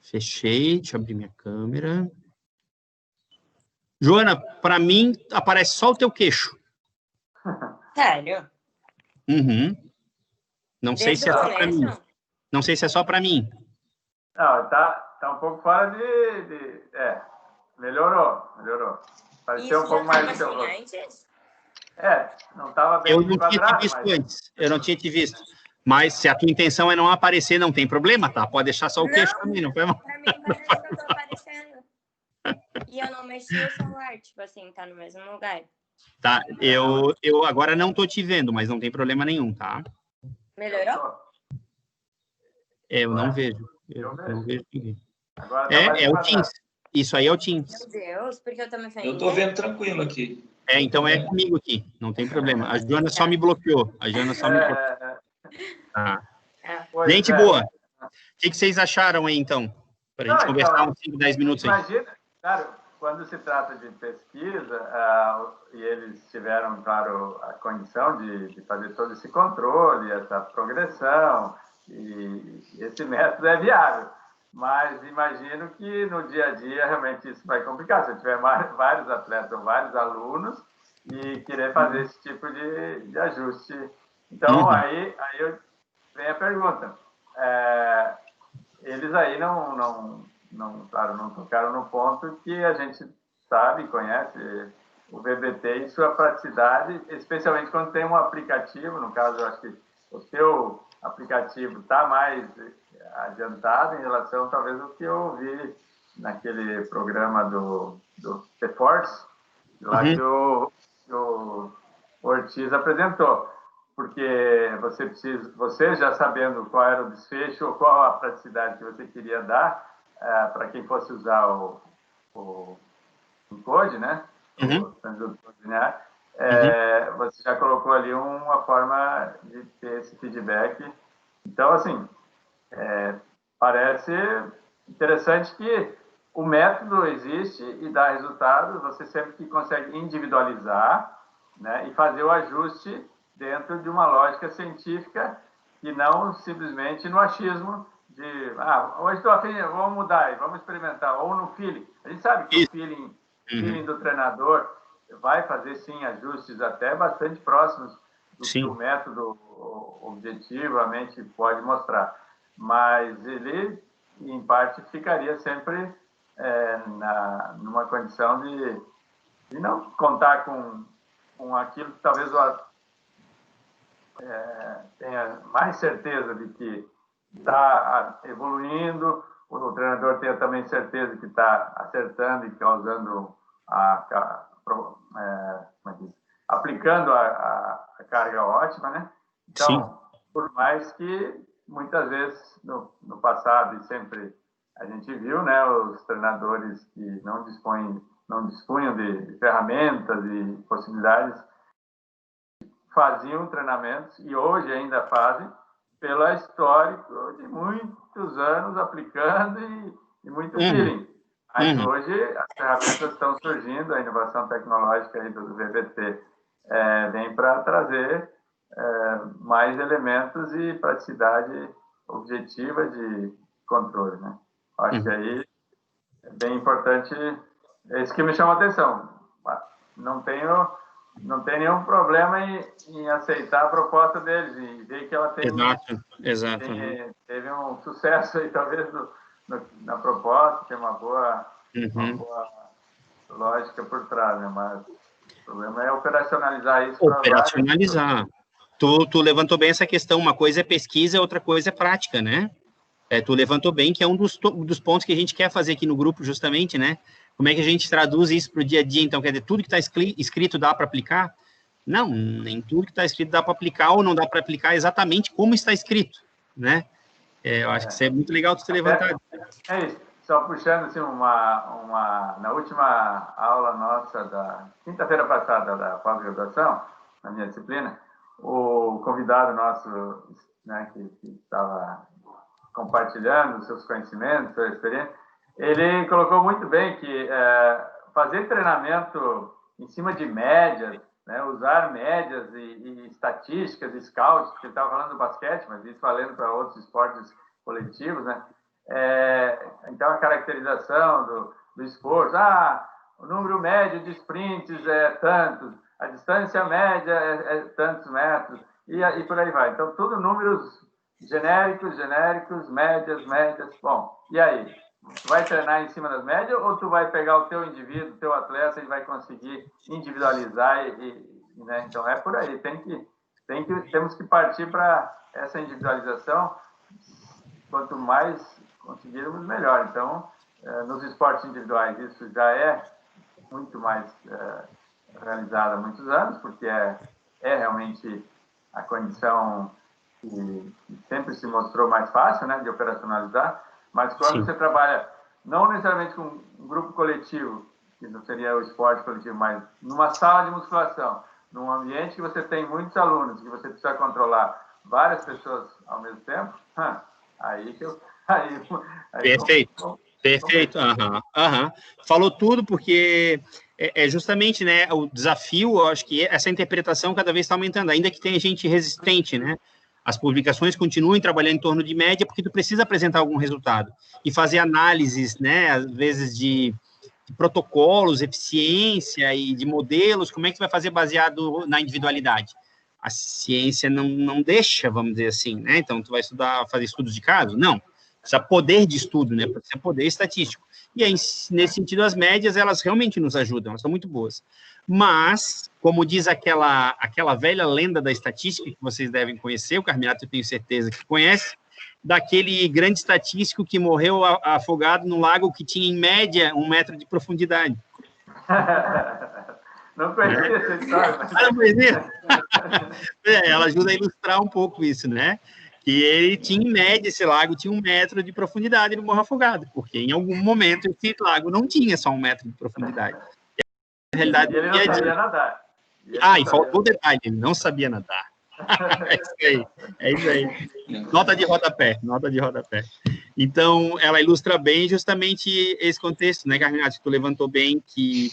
Fechei, deixa eu abrir minha câmera. Joana, para mim, aparece só o teu queixo. Sério? Uhum. Não sei se é só para mim. Não sei se é só para mim. Não, tá um pouco fora de... melhorou. Pareceu um pouco mais... Assim antes? Não estava bem enquadrado, mas... Eu não tinha te visto. Mas se a tua intenção é não aparecer, não tem problema, tá? Pode deixar só o queixo para mim, não foi mal. Para mim parece que eu tô aparecendo. E eu não mexi o celular, tipo assim, tá no mesmo lugar. Tá, eu agora não tô te vendo, mas não tem problema nenhum, tá? Melhorou? Eu não vejo. Eu não vejo ninguém. Agora é o Teams. Isso aí é o Teams. Meu Deus, porque eu tô me vendo. Eu tô vendo tranquilo aqui. Então é comigo aqui, não tem problema. A Joana só me bloqueou. Tá. Gente boa, o que vocês acharam aí, então? Para a gente conversar uns 5, 10 minutos aí. Imagina, claro, quando se trata de pesquisa, e eles tiveram, claro, a condição de fazer todo esse controle, essa progressão, e esse método é viável. Mas imagino que no dia a dia realmente isso vai complicar. Se eu tiver vários atletas ou vários alunos e querer fazer esse tipo de ajuste. Então, aí vem a pergunta. Eles aí não claro, não tocaram no ponto que a gente sabe, conhece o VBT e sua praticidade, especialmente quando tem um aplicativo. No caso, eu acho que o seu aplicativo está mais adiantado em relação, talvez, ao que eu vi naquele programa do The Force, lá que o Ortiz apresentou. Porque você já sabendo qual era o desfecho ou qual a praticidade que você queria dar para quem fosse usar o code, né? O transdutor linear, você já colocou ali uma forma de ter esse feedback. Então, assim, parece interessante que o método existe e dá resultados, você sempre que consegue individualizar, né, e fazer o ajuste dentro de uma lógica científica e não simplesmente no achismo de, hoje estou afim, vamos mudar, vamos experimentar, ou no feeling. A gente sabe que o feeling do treinador vai fazer, sim, ajustes até bastante próximos do que o método objetivamente pode mostrar. Mas ele, em parte, ficaria sempre numa condição de não contar com aquilo que talvez tenha mais certeza de que está evoluindo, o treinador tenha também certeza que está acertando e causando aplicando a carga ótima, né? Então, por mais que muitas vezes no passado e sempre a gente viu, né, os treinadores que não dispunham de ferramentas e possibilidades faziam treinamentos, e hoje ainda fazem, pelo histórico de muitos anos aplicando e muito feeling. Mas hoje as ferramentas estão surgindo, a inovação tecnológica aí do VBT vem para trazer mais elementos e praticidade objetiva de controle, né? Acho que aí é bem importante, é isso que me chama a atenção. Não tenho nenhum problema em aceitar a proposta deles e ver que ela teve um sucesso aí, talvez, na proposta, tem uma boa lógica por trás, né? Mas o problema é operacionalizar isso. Operacionalizar. Tu levantou bem essa questão. Uma coisa é pesquisa, outra coisa é prática, né? Tu levantou bem, que é um dos pontos que a gente quer fazer aqui no grupo, justamente, né? Como é que a gente traduz isso para o dia a dia? Então, quer dizer, tudo que está escrito dá para aplicar? Não, nem tudo que está escrito dá para aplicar, ou não dá para aplicar exatamente como está escrito, né? Eu acho que isso é muito legal de se levantar. É isso. Só puxando, assim, na última aula nossa da quinta-feira passada da pós-graduação, na minha disciplina, o convidado nosso, né, que estava compartilhando seus conhecimentos, sua experiência, ele colocou muito bem que fazer treinamento em cima de médias, né, usar médias e estatísticas, scouts, porque ele estava falando do basquete, mas isso valendo para outros esportes coletivos, né? Então, a caracterização do esforço, o número médio de sprints é tantos, a distância média é tantos metros, e por aí vai. Então, tudo números genéricos, médias. Bom, e aí? Tu vai treinar em cima das médias ou tu vai pegar o teu indivíduo, o teu atleta e vai conseguir individualizar né? Então, é por aí. Temos que partir para essa individualização. Quanto mais conseguirmos, melhor. Então, nos esportes individuais, isso já é muito mais realizado há muitos anos, porque é realmente a condição que sempre se mostrou mais fácil, né, de operacionalizar. Mas quando você trabalha, não necessariamente com um grupo coletivo, que não seria o esporte coletivo, mas numa sala de musculação, num ambiente que você tem muitos alunos, que você precisa controlar várias pessoas ao mesmo tempo, Perfeito. Falou tudo, porque justamente, né, o desafio, eu acho que essa interpretação cada vez está aumentando, ainda que tenha gente resistente, né? As publicações continuam trabalhando em torno de média, porque tu precisa apresentar algum resultado e fazer análises, né, às vezes de protocolos, eficiência e de modelos. Como é que tu vai fazer baseado na individualidade? A ciência não deixa, vamos dizer assim, né? Então, tu vai fazer estudos de caso? Não. precisa poder de estudo, né? Precisa poder estatístico. E aí, nesse sentido, as médias, elas realmente nos ajudam, elas são muito boas. Mas, como diz aquela velha lenda da estatística, que vocês devem conhecer, o Carminato eu tenho certeza que conhece, daquele grande estatístico que morreu afogado no lago que tinha, em média, 1 metro de profundidade. Não conhecia essa história. Mas... Não conhecia? Ela ajuda a ilustrar um pouco isso, né? Que ele tinha, em média, esse lago tinha 1 metro de profundidade no Morro Afogado, porque em algum momento esse lago não tinha só 1 metro de profundidade. Na realidade, e ele não sabia nadar. E faltou o detalhe, ele não sabia nadar. É isso aí. Nota de rodapé. Então, ela ilustra bem justamente esse contexto, né, Carminato, que tu levantou bem, que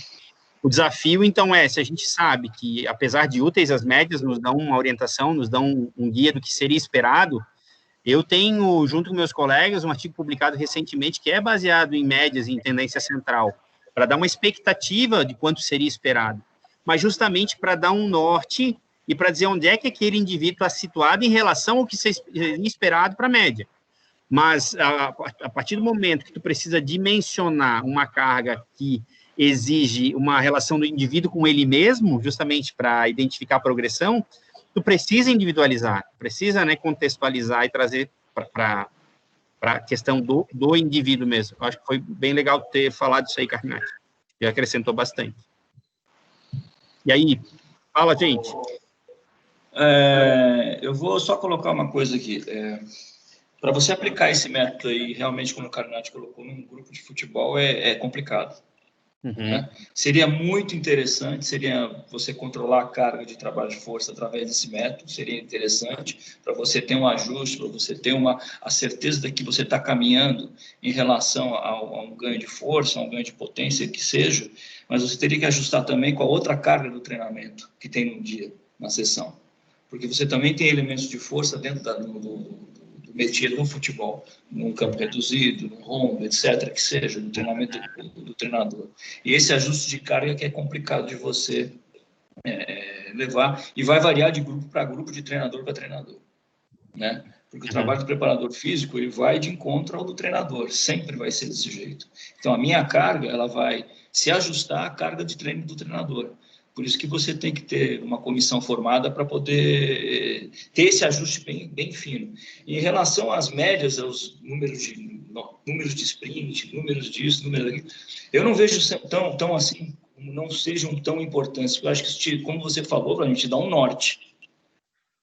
o desafio, então, se a gente sabe que, apesar de úteis, as médias nos dão uma orientação, nos dão um guia do que seria esperado. Eu tenho, junto com meus colegas, um artigo publicado recentemente que é baseado em médias e em tendência central, para dar uma expectativa de quanto seria esperado, mas justamente para dar um norte e para dizer onde é que aquele indivíduo está situado em relação ao que seria esperado para a média. Mas, a partir do momento que tu precisa dimensionar uma carga que exige uma relação do indivíduo com ele mesmo, justamente para identificar a progressão, tu precisa individualizar, precisa, né, contextualizar e trazer para a questão do indivíduo mesmo. Eu acho que foi bem legal ter falado isso aí, Carminati. E acrescentou bastante. E aí, fala, gente. Eu vou só colocar uma coisa aqui. Para você aplicar esse método aí, realmente, como o Carminati colocou, num grupo de futebol, é complicado. Né? Seria muito interessante, seria você controlar a carga de trabalho de força através desse método, seria interessante para você ter um ajuste, para você ter a certeza de que você está caminhando em relação a um ganho de força, a um ganho de potência, que seja, mas você teria que ajustar também com a outra carga do treinamento que tem no dia, na sessão, porque você também tem elementos de força dentro do métier do futebol, num campo reduzido, no rombo, etc., que seja, no treinamento do treinador. E esse ajuste de carga que é complicado de você levar, e vai variar de grupo para grupo, de treinador para treinador, né? Porque o trabalho do preparador físico, ele vai de encontro ao do treinador, sempre vai ser desse jeito. Então, a minha carga, ela vai se ajustar à carga de treino do treinador. Por isso que você tem que ter uma comissão formada para poder ter esse ajuste bem fino. E em relação às médias, aos números de sprint, números disso, números daquilo, eu não vejo tão assim, não sejam tão importantes. Eu acho que, como você falou, para a gente dar um norte.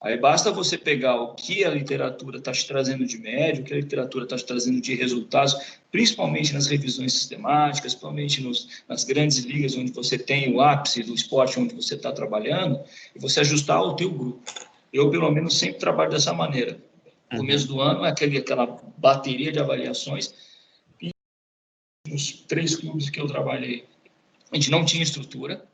Aí basta você pegar o que a literatura está te trazendo de médio, o que a literatura está te trazendo de resultados, principalmente nas revisões sistemáticas, principalmente nas grandes ligas onde você tem o ápice do esporte onde você está trabalhando, e você ajustar ao teu grupo. Eu, pelo menos, sempre trabalho dessa maneira. No começo do ano, é aquela bateria de avaliações. E nos 3 clubes que eu trabalhei, a gente não tinha estrutura,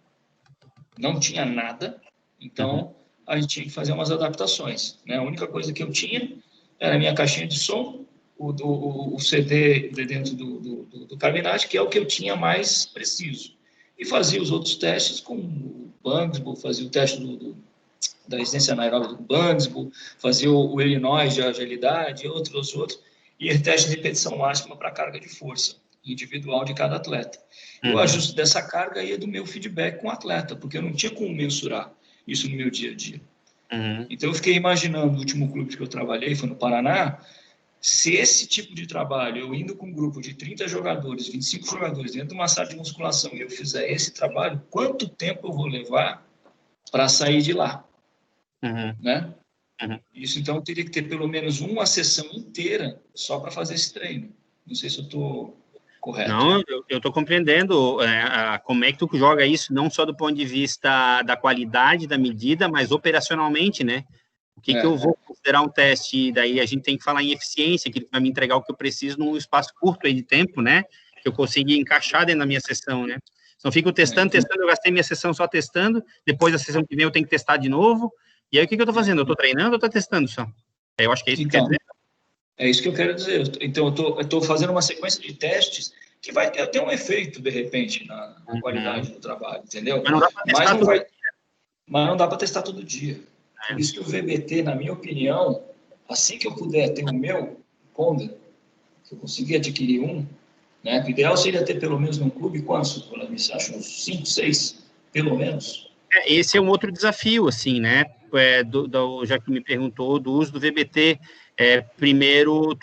não tinha nada, então... a gente tinha que fazer umas adaptações, né? A única coisa que eu tinha era a minha caixinha de som, o CD dentro do Carminati, que é o que eu tinha mais preciso. E fazia os outros testes com o Bangsbo, fazia o teste da resistência anaeróbica do Bangsbo, fazia o Illinois de agilidade, outros, e teste de repetição máxima para carga de força individual de cada atleta. O ajuste dessa carga ia do meu feedback com o atleta, porque eu não tinha como mensurar isso no meu dia a dia. Então, eu fiquei imaginando, o último clube que eu trabalhei, foi no Paraná, se esse tipo de trabalho, eu indo com um grupo de 30 jogadores, 25 jogadores, dentro de uma sala de musculação, e eu fizer esse trabalho, quanto tempo eu vou levar para sair de lá? Né? Isso, então, eu teria que ter pelo menos uma sessão inteira só para fazer esse treino. Não sei se eu estou... correto. Não, eu estou compreendendo como é que tu joga isso, não só do ponto de vista da qualidade da medida, mas operacionalmente, né? O que eu vou considerar um teste, daí a gente tem que falar em eficiência, que ele vai me entregar o que eu preciso num espaço curto aí de tempo, né? Que eu consiga encaixar dentro da minha sessão, né? Então, fico testando, eu gastei minha sessão só testando, depois da sessão que vem eu tenho que testar de novo, e aí o que eu estou fazendo? Eu estou treinando ou estou testando só? Eu acho que é isso que quer dizer. É isso que eu quero dizer. Então, eu estou fazendo uma sequência de testes que vai ter até um efeito, de repente, na qualidade do trabalho, entendeu? Mas não dá para testar todo dia. Mas não dá para testar todo dia. Por isso que o VBT, na minha opinião, assim que eu puder ter o meu Conda, se eu conseguir adquirir um, né? O ideal seria ter pelo menos num clube, quantos? Você acha uns 5, 6, pelo menos? Esse é um outro desafio, assim, né? Já que me perguntou do uso do VBT, primeiro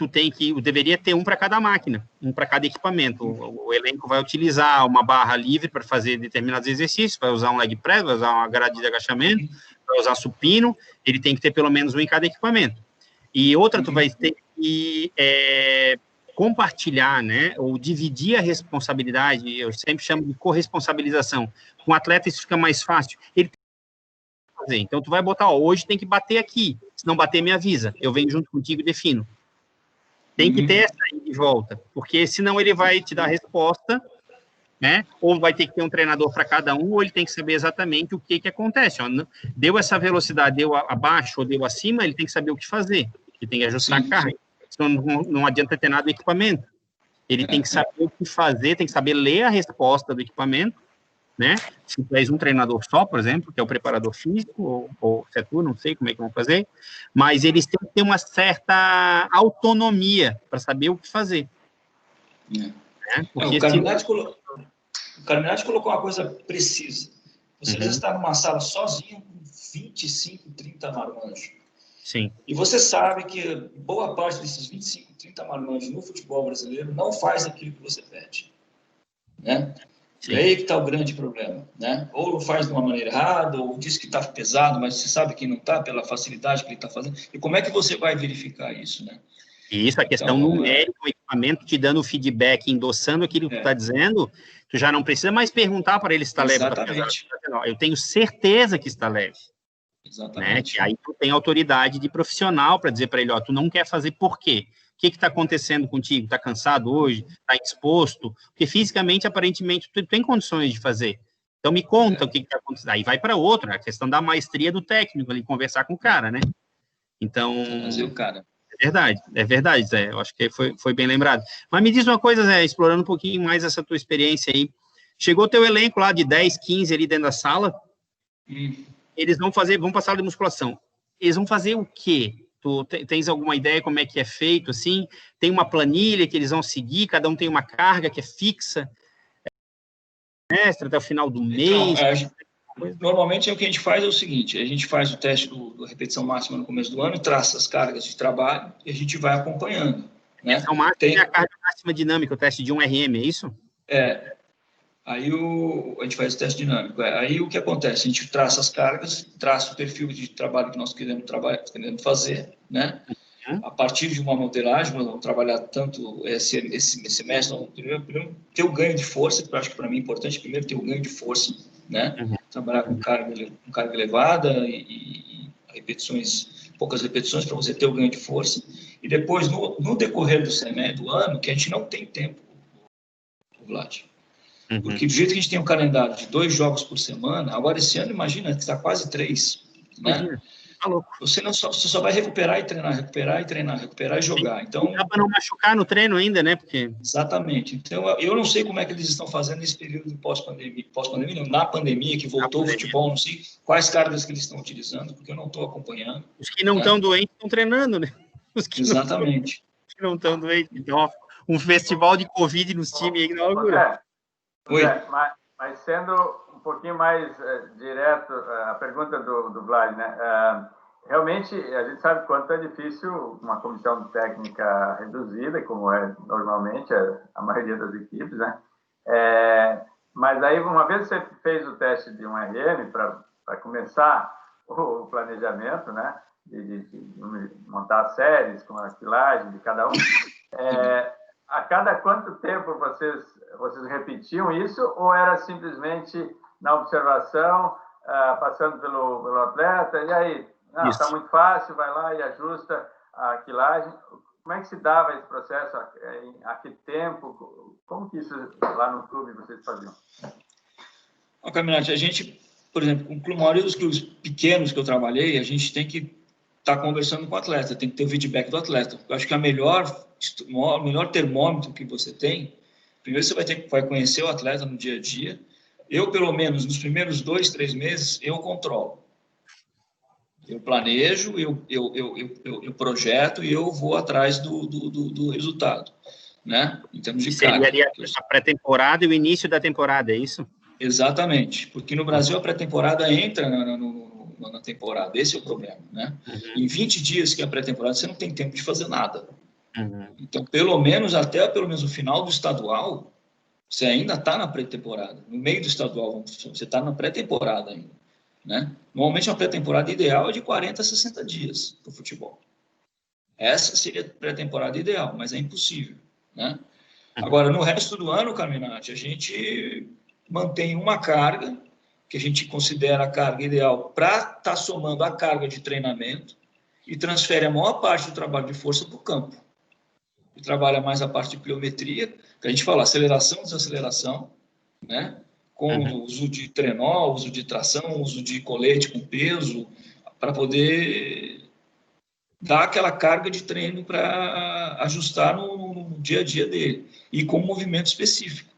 deveria ter um para cada máquina, um para cada equipamento. O elenco vai utilizar uma barra livre para fazer determinados exercícios, vai usar um leg press, vai usar uma grade de agachamento, vai usar supino, ele tem que ter pelo menos um em cada equipamento. E outra, tu vai ter que compartilhar, né, ou dividir a responsabilidade, eu sempre chamo de corresponsabilização. Com o atleta isso fica mais fácil. Ele tem que fazer. Então, tu vai botar, hoje tem que bater aqui, se não bater, me avisa. Eu venho junto contigo e defino. Tem que ter essa aí de volta, porque senão ele vai te dar a resposta, né, ou vai ter que ter um treinador para cada um, ou ele tem que saber exatamente o que acontece. Ó, deu essa velocidade, deu abaixo ou deu acima, ele tem que saber o que fazer. Ele tem que ajustar a carga. Então, não adianta ter nada do equipamento. Ele tem que saber o que fazer, tem que saber ler a resposta do equipamento, né? Se tu és um treinador só, por exemplo, que é o preparador físico, ou se é tu, não sei como é que vão fazer, mas eles têm que ter uma certa autonomia para saber o que fazer. Né? Porque o Carminati colocou uma coisa precisa. Você já está numa sala sozinho com 25, 30 marmanjos. Sim. E você sabe que boa parte desses 25, 30 marmanjos no futebol brasileiro não faz aquilo que você pede. Né? E aí que está o grande problema. Né? Ou faz de uma maneira errada, ou diz que está pesado, mas você sabe que não está pela facilidade que ele está fazendo. E como é que você vai verificar isso? Né? Isso, a questão numérica, o equipamento te dando feedback, endossando aquilo que tu está dizendo, tu já não precisa mais perguntar para ele se está leve. Exatamente. Eu tenho certeza que está leve. Exatamente. Né? Aí tu tem autoridade de profissional para dizer para ele, ó, tu não quer fazer por quê? O que está acontecendo contigo? Está cansado hoje? Está exposto? Porque fisicamente, aparentemente, tu tem condições de fazer. Então, me conta o que está acontecendo. Aí vai para outra, a questão da maestria do técnico, ali, conversar com o cara, né? Então, fazer o cara. É verdade, Zé, eu acho que foi bem lembrado. Mas me diz uma coisa, Zé, explorando um pouquinho mais essa tua experiência aí, chegou teu elenco lá de 10, 15 ali dentro da sala, eles vão para a sala de musculação. Eles vão fazer o quê? Tu tens alguma ideia como é que é feito, assim? Tem uma planilha que eles vão seguir, cada um tem uma carga que é fixa, até o final do mês? Normalmente, o que a gente faz é o seguinte, a gente faz o teste da repetição máxima no começo do ano, traça as cargas de trabalho e a gente vai acompanhando. Né? Repetição máxima é a carga máxima dinâmica, o teste de 1RM, é isso? Aí a gente faz o teste dinâmico. Aí o que acontece? A gente traça as cargas, traça o perfil de trabalho que nós queremos fazer, né? A partir de uma modelagem, nós vamos trabalhar tanto esse semestre, primeiro ter o ganho de força, que eu acho que para mim é importante, primeiro ter o ganho de força, né? Trabalhar com carga elevada e poucas repetições para você ter o ganho de força. E depois, no decorrer do ano, que a gente não tem tempo, Vlad. Porque do jeito que a gente tem um calendário de 2 jogos por semana, agora esse ano, imagina, que está quase 3. Né? Você só vai recuperar e treinar, e jogar. Então, dá para não machucar no treino ainda, né? Porque... Exatamente. Então, eu não sei como é que eles estão fazendo nesse período de pós-pandemia, não, na pandemia, que voltou o futebol, não sei quais cargas que eles estão utilizando, porque eu não estou acompanhando. Os que não estão doentes estão treinando, né? Exatamente. Os que não estão doentes. Então, um festival de Covid nos times aí, não é? Mas sendo um pouquinho mais direto, a pergunta do Vlad, né? Realmente, a gente sabe quanto é difícil uma comissão técnica reduzida, como é normalmente a maioria das equipes, né? Mas aí, uma vez você fez o teste de 1RM para começar o planejamento, né? De montar séries com a quilagem de cada um, a cada quanto tempo vocês repetiam isso, ou era simplesmente na observação, passando pelo atleta, e aí, está muito fácil, vai lá e ajusta a quilagem? Como é que se dava esse processo? A que tempo? Como que isso lá no clube vocês faziam? Caminhante, a gente, por exemplo, com a maioria dos clubes pequenos que eu trabalhei, a gente tem que estar conversando com o atleta, tem que ter o feedback do atleta. Eu acho que o melhor termômetro que você tem, primeiro você vai conhecer o atleta no dia a dia. Eu, pelo menos, nos primeiros 2, 3 meses, eu controlo. Eu planejo, eu projeto e eu vou atrás do resultado. né? Em termos de seria carga. ali a pré-temporada e o início da temporada, é isso? Exatamente, porque no Brasil a pré-temporada entra na temporada, esse é o problema, né? Em 20 dias que é a pré-temporada, você não tem tempo de fazer nada. Então, pelo menos o final do estadual, você ainda está na pré-temporada. No meio do estadual, você está na pré-temporada ainda, né? Normalmente, uma pré-temporada ideal é de 40 a 60 dias para o futebol. Essa seria a pré-temporada ideal, mas é impossível, né? Agora, no resto do ano, Carminati, a gente mantém uma carga, que a gente considera a carga ideal para estar somando a carga de treinamento, e transfere a maior parte do trabalho de força para o campo. E trabalha mais a parte de pliometria, que a gente fala aceleração, desaceleração, né? Com o uso de trenó, uso de tração, uso de colete com peso, para poder dar aquela carga de treino para ajustar no dia a dia dele, e com um movimento específico.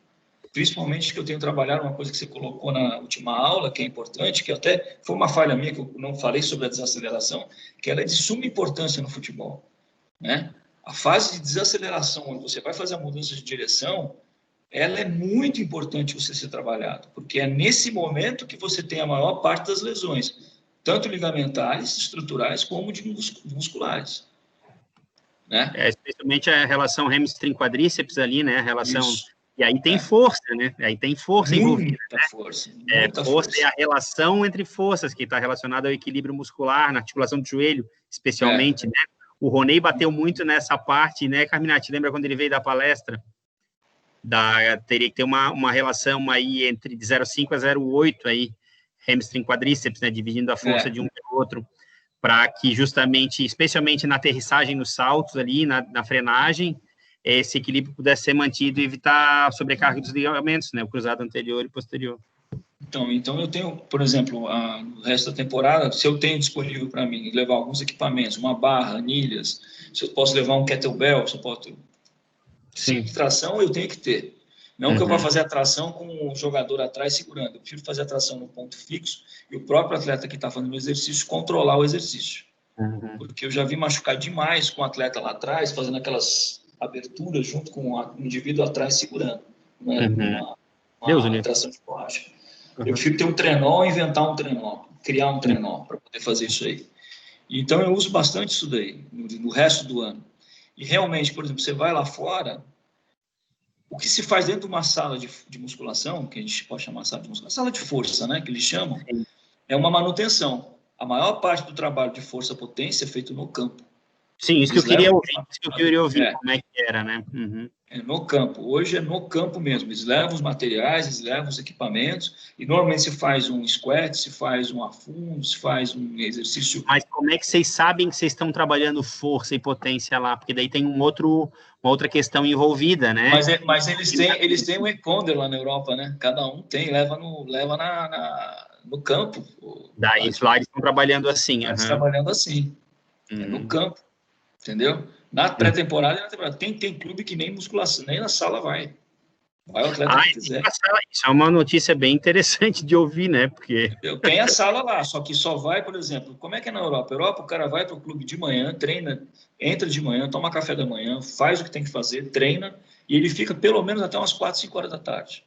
Principalmente que eu tenho trabalhado, uma coisa que você colocou na última aula, que é importante, que até foi uma falha minha, que eu não falei sobre a desaceleração, que ela é de suma importância no futebol, né? A fase de desaceleração, onde você vai fazer a mudança de direção, ela é muito importante você ser trabalhado, porque é nesse momento que você tem a maior parte das lesões, tanto ligamentares, estruturais, como de musculares, né? Especialmente a relação hamstring-quadríceps ali, né? A relação... Isso. E aí tem força, né? Aí tem força envolvida, né? Muita força. É a relação entre forças que está relacionada ao equilíbrio muscular, na articulação do joelho, especialmente, né? O Roney bateu muito nessa parte, né, Carminati? Lembra quando ele veio da palestra? Teria que ter uma relação aí entre de 0,5 a 0,8 aí, hamstring quadríceps, né? Dividindo a força de um pelo outro, para que justamente, especialmente na aterrissagem nos saltos ali, na frenagem, esse equilíbrio pudesse ser mantido e evitar a sobrecarga dos ligamentos, né? O cruzado anterior e posterior. Então eu tenho, por exemplo, no resto da temporada, se eu tenho disponível para mim levar alguns equipamentos, uma barra, anilhas, se eu posso levar um kettlebell, se eu posso... Sim, tração eu tenho que ter. Não que eu vá fazer a tração com o jogador atrás segurando. Eu prefiro fazer a tração no ponto fixo e o próprio atleta que está fazendo o exercício controlar o exercício. Porque eu já vi machucar demais com o atleta lá atrás, fazendo aquelas aberturas junto com o indivíduo atrás segurando. Uma tração de borracha. Eu prefiro ter um trenó, inventar um trenó, criar um trenó para poder fazer isso aí. Então, eu uso bastante isso daí no resto do ano. E realmente, por exemplo, você vai lá fora, o que se faz dentro de uma sala de musculação, que a gente pode chamar sala de musculação, sala de força, né, que eles chamam, é uma manutenção. A maior parte do trabalho de força-potência é feito no campo. Sim, isso que eu queria ouvir, como é que era, né? É no campo. Hoje é no campo mesmo. Eles levam os materiais, eles levam os equipamentos, e normalmente se faz um squat, se faz um afundo, se faz um exercício... Mas como é que vocês sabem que vocês estão trabalhando força e potência lá? Porque daí tem uma outra questão envolvida, né? Mas eles têm um e-ponder lá na Europa, né? Cada um tem, leva no campo. Daí lá eles estão trabalhando assim. Eles estão trabalhando assim. É no campo. Entendeu? Na pré-temporada e na temporada. Tem clube que nem musculação, nem na sala vai. Vai o atleta que quiser. Isso é uma notícia bem interessante de ouvir, né? Porque... Tem a sala lá, só que só vai, por exemplo, como é que é na Europa? Europa, o cara vai para o clube de manhã, treina, entra de manhã, toma café da manhã, faz o que tem que fazer, treina, e ele fica pelo menos até umas 4, 5 horas da tarde.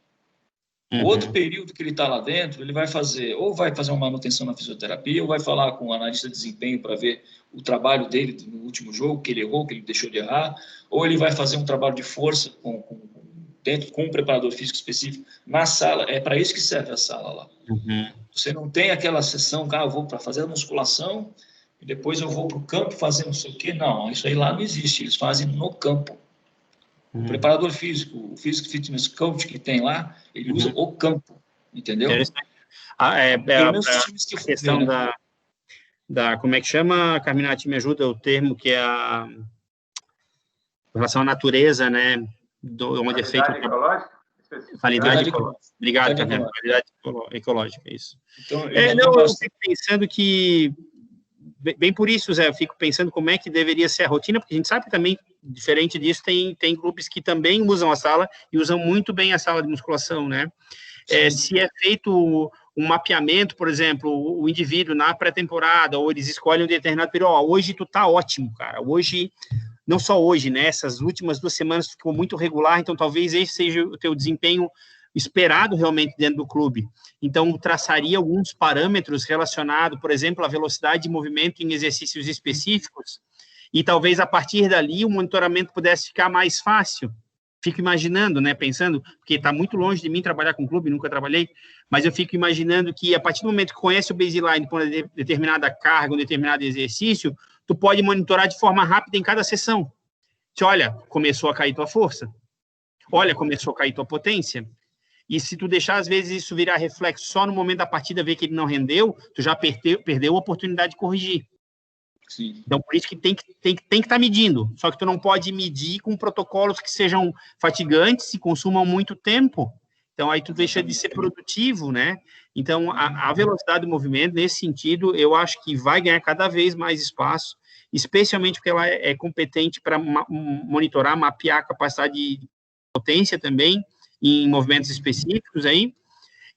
O outro período que ele está lá dentro, ele vai fazer uma manutenção na fisioterapia, ou vai falar com o analista de desempenho para ver o trabalho dele no último jogo, que ele errou, que ele deixou de errar, ou ele vai fazer um trabalho de força com um preparador físico específico na sala. É para isso que serve a sala lá. Você não tem aquela sessão, eu vou para fazer a musculação e depois eu vou para o campo fazer não sei o quê. Não, isso aí lá não existe, eles fazem no campo. O preparador físico, o Physical Fitness Coach que tem lá, ele usa o campo, entendeu? A questão como é que chama, Carminati, me ajuda, o termo que é em relação à natureza, né? Onde é feito... Qualidade ecológica. Obrigado, Carminati. Qualidade ecológica, isso. Então, eu fico pensando que, bem por isso, Zé, eu fico pensando como é que deveria ser a rotina, porque a gente sabe que também, diferente disso, tem grupos que também usam a sala e usam muito bem a sala de musculação, né? Se é feito um mapeamento, por exemplo, o indivíduo na pré-temporada, ou eles escolhem um determinado período, hoje tu tá ótimo, cara, hoje não só hoje, né? Essas últimas 2 semanas ficou muito regular, então talvez esse seja o teu desempenho esperado realmente dentro do clube. Então, traçaria alguns parâmetros relacionados, por exemplo, à velocidade de movimento em exercícios específicos, e talvez a partir dali o monitoramento pudesse ficar mais fácil. Fico imaginando, né, pensando, porque está muito longe de mim trabalhar com clube, nunca trabalhei, mas eu fico imaginando que a partir do momento que conhece o baseline por uma determinada carga, um determinado exercício, tu pode monitorar de forma rápida em cada sessão. Se olha, começou a cair tua força, olha, começou a cair tua potência, e se tu deixar, às vezes, isso virar reflexo só no momento da partida, ver que ele não rendeu, tu já perdeu a oportunidade de corrigir. Sim. Então, por isso que tem que estar medindo. Só que tu não pode medir com protocolos que sejam fatigantes e consumam muito tempo. Então, aí tu deixa de ser produtivo, né? Então, a velocidade do movimento, nesse sentido, eu acho que vai ganhar cada vez mais espaço, especialmente porque ela é competente para monitorar, mapear a capacidade de potência também, em movimentos específicos aí,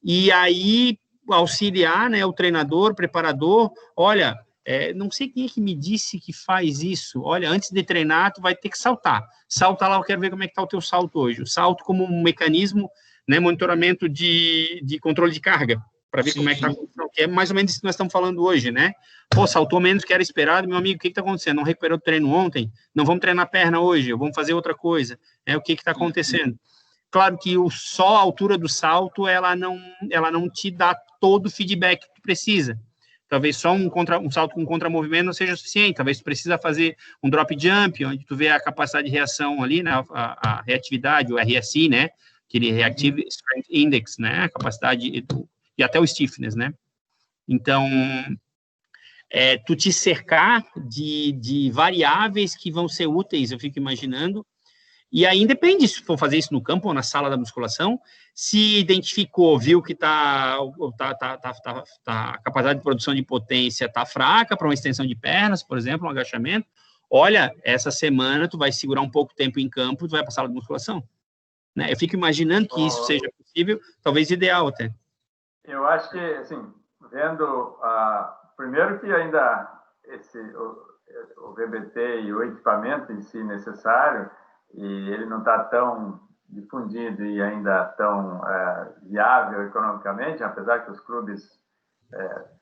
e aí auxiliar, né, o treinador, o preparador, olha, não sei quem é que me disse que faz isso, olha, antes de treinar, tu vai ter que saltar, salta lá, eu quero ver como é que está o teu salto hoje, o salto como um mecanismo, né, monitoramento de controle de carga, para ver como é que está a condição, que é mais ou menos isso que nós estamos falando hoje, né, pô, saltou menos que era esperado, meu amigo, o que está acontecendo? Não recuperou o treino ontem? Não vamos treinar a perna hoje, vamos fazer outra coisa, o que está acontecendo? Claro que só a altura do salto, ela não te dá todo o feedback que tu precisa. Talvez só um salto com contramovimento não seja suficiente. Talvez tu precisa fazer um drop jump, onde tu vê a capacidade de reação ali, né, a reatividade, o RSI, né, aquele Reactive Strength Index, né, a capacidade, e até o stiffness, né. Então, tu te cercar de variáveis que vão ser úteis, eu fico imaginando. E aí depende se for fazer isso no campo ou na sala da musculação, se identificou, viu que a capacidade de produção de potência está fraca para uma extensão de pernas, por exemplo, um agachamento, olha, essa semana tu vai segurar um pouco tempo em campo, tu vai para a sala de musculação. Né? Eu fico imaginando que isso seja possível, talvez ideal até. Eu acho que, assim, vendo, primeiro que ainda o VBT e o equipamento em si necessário, e ele não está tão difundido e ainda tão viável economicamente, apesar que os clubes,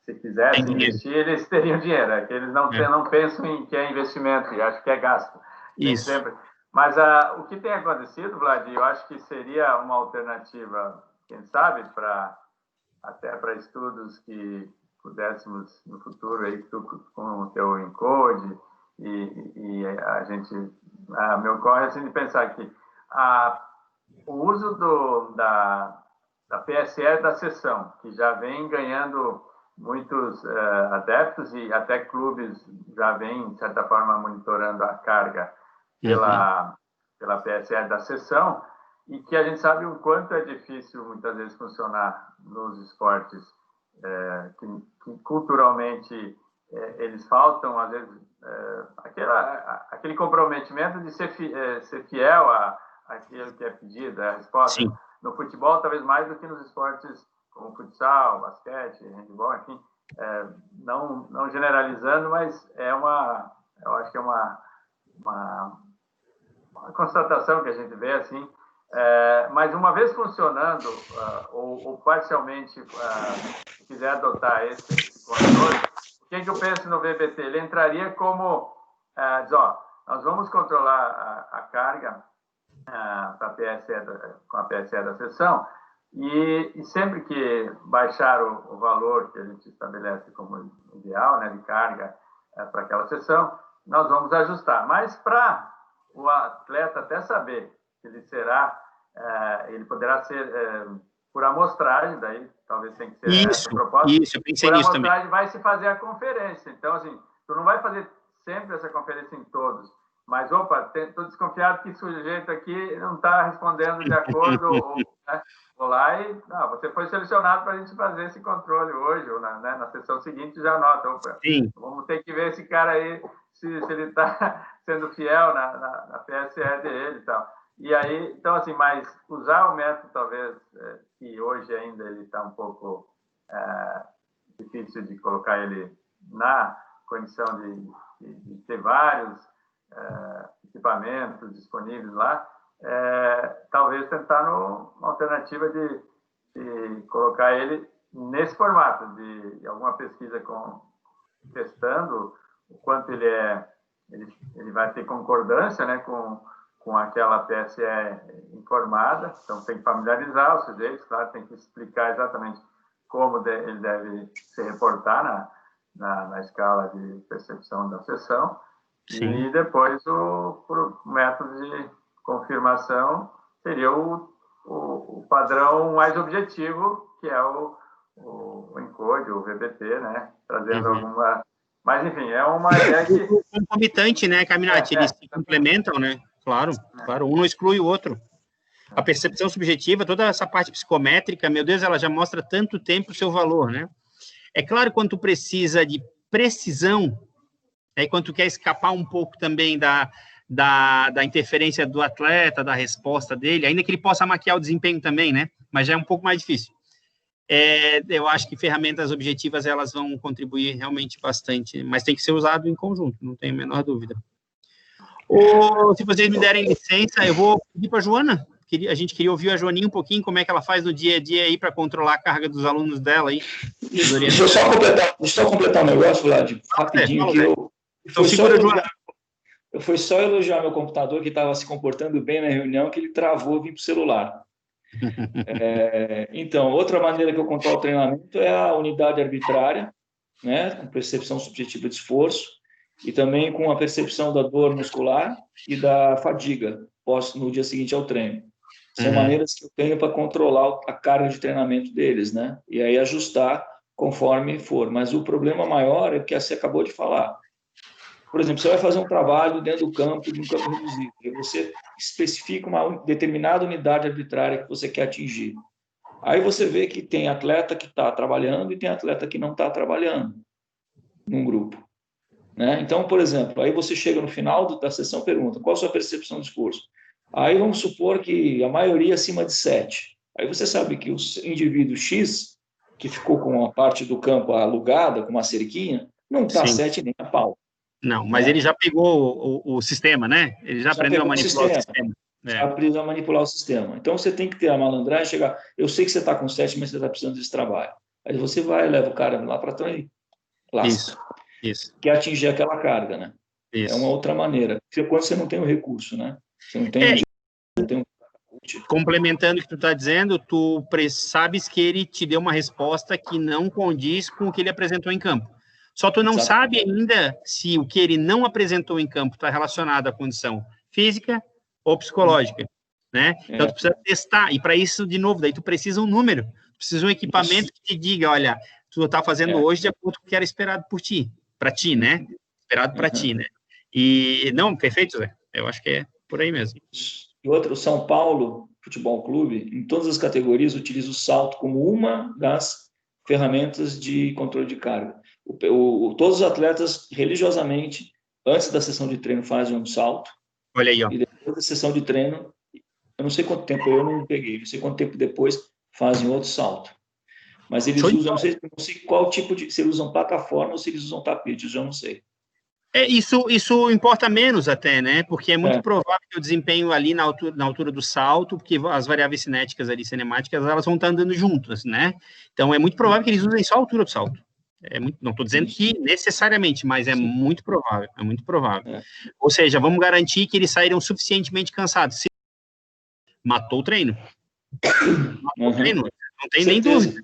se quisessem investir, eles teriam dinheiro, que eles não pensam em que é investimento, e acho que é gasto. Isso. Sempre. Mas o que tem acontecido, Vlad, eu acho que seria uma alternativa, quem sabe, até para estudos que pudéssemos no futuro aí com o teu Encode, e a gente me ocorre assim de pensar que o uso da PSE da sessão, que já vem ganhando muitos adeptos e até clubes já vêm, de certa forma, monitorando a carga pela PSE da sessão, e que a gente sabe o quanto é difícil muitas vezes funcionar nos esportes que culturalmente eles faltam, às vezes, aquele comprometimento de ser fiel àquilo que é pedido, a resposta. Sim. No futebol, talvez mais do que nos esportes como futsal, basquete, handebol, enfim, não generalizando, mas eu acho que é uma constatação que a gente vê assim. Mas uma vez funcionando, ou parcialmente, se quiser adotar esse controle, o que eu penso no VBT? Ele entraria como, nós vamos controlar a carga com a PSE da sessão, e sempre que baixar o valor que a gente estabelece como ideal, né, de carga para aquela sessão, nós vamos ajustar. Mas para o atleta até saber que ele poderá ser por amostragem, daí talvez tenha que ser essa proposta. Isso, eu pensei nisso também. Por amostragem vai se fazer a conferência. Então, assim, tu não vai fazer sempre essa conferência em todos, mas, estou desconfiado que esse sujeito aqui não está respondendo de acordo, vou lá e, você foi selecionado para a gente fazer esse controle hoje, ou na sessão seguinte já anota, vamos ter que ver esse cara aí, se ele está sendo fiel na PSE dele e tal. E aí, então, assim, mas usar o método, talvez, que hoje ainda ele está um pouco difícil de colocar ele na condição de ter vários equipamentos disponíveis lá, talvez tentar uma alternativa de colocar ele nesse formato, de alguma pesquisa testando o quanto ele vai ter concordância, né, com aquela PSE informada. Então, tem que familiarizar os sujeitos, claro, tem que explicar exatamente como ele deve se reportar na escala de percepção da sessão. Sim. E depois o método de confirmação seria o padrão mais objetivo, que é o ENCODE, o VBT, né? Trazendo alguma... Mas, enfim, é uma ideia que... Concomitante, né, Caminati? Eles se complementam, né? Claro, um não exclui o outro. A percepção subjetiva, toda essa parte psicométrica, meu Deus, ela já mostra tanto tempo o seu valor, né? É claro, quando tu precisa de precisão, quando tu quer escapar um pouco também da interferência do atleta, da resposta dele, ainda que ele possa maquiar o desempenho também, né? Mas já é um pouco mais difícil. Eu acho que ferramentas objetivas, elas vão contribuir realmente bastante, mas tem que ser usado em conjunto, não tenho a menor dúvida. Se vocês me derem licença, eu vou pedir para a Joana. A gente queria ouvir a Joaninha um pouquinho, como é que ela faz no dia a dia aí para controlar a carga dos alunos dela aí. Deixa eu só completar um negócio, Vlad, rapidinho, que eu fui só elogiar meu computador, que estava se comportando bem na reunião, que ele travou e vim para o celular. Então, outra maneira que eu controlo o treinamento é a unidade arbitrária, né, com percepção subjetiva de esforço, e também com a percepção da dor muscular e da fadiga no dia seguinte ao treino. São maneiras que eu tenho para controlar a carga de treinamento deles, né? E aí ajustar conforme for. Mas o problema maior é o que você acabou de falar. Por exemplo, você vai fazer um trabalho dentro do campo, de um campo reduzido, e você especifica uma determinada unidade arbitrária que você quer atingir. Aí você vê que tem atleta que está trabalhando e tem atleta que não está trabalhando num grupo, né? Então, por exemplo, aí você chega no final da sessão e pergunta, qual a sua percepção de esforço? Aí vamos supor que a maioria acima de 7. Aí você sabe que o indivíduo X, que ficou com a parte do campo alugada, com uma cerquinha, não está 7 nem a pau. Não, mas ele já pegou o sistema, né? Ele já aprendeu a manipular o sistema. Já aprendeu a manipular o sistema. Então, você tem que ter a malandragem e chegar... Eu sei que você está com 7, mas você está precisando desse trabalho. Aí você vai, leva o cara lá para trás e lasca. Isso. Quer atingir aquela carga, né? Isso. É uma outra maneira. Quando você não tem o recurso, né? Você não tem... Complementando o que tu está dizendo, tu sabes que ele te deu uma resposta que não condiz com o que ele apresentou em campo. Só tu não sabe ainda se o que ele não apresentou em campo está relacionado à condição física ou psicológica, né? Então, tu precisa testar. E para isso, de novo, daí tu precisa um número. Tu precisa um equipamento que te diga, olha, tu está fazendo hoje de acordo com o que era esperado por ti. Para ti, né? Esperado para ti, né? E, não, perfeito, Zé. Eu acho que é por aí mesmo. E outro, o São Paulo Futebol Clube, em todas as categorias, utiliza o salto como uma das ferramentas de controle de carga. Todos os atletas, religiosamente, antes da sessão de treino, fazem um salto. Olha aí, ó. E depois da sessão de treino, eu não sei quanto tempo, eu não peguei, não sei quanto tempo depois, fazem outro salto. Mas eles usam, não sei qual tipo de... Se eles usam plataforma ou se eles usam tapete, eu já não sei. Isso importa menos até, né? Porque é muito provável que o desempenho ali na altura do salto, porque as variáveis cinéticas ali, cinemáticas, elas vão estar andando juntas, né? Então, é muito provável que eles usem só a altura do salto. Não estou dizendo que necessariamente, mas é muito provável, Ou seja, vamos garantir que eles saíram suficientemente cansados. Matou o treino. Não tem nem dúvida.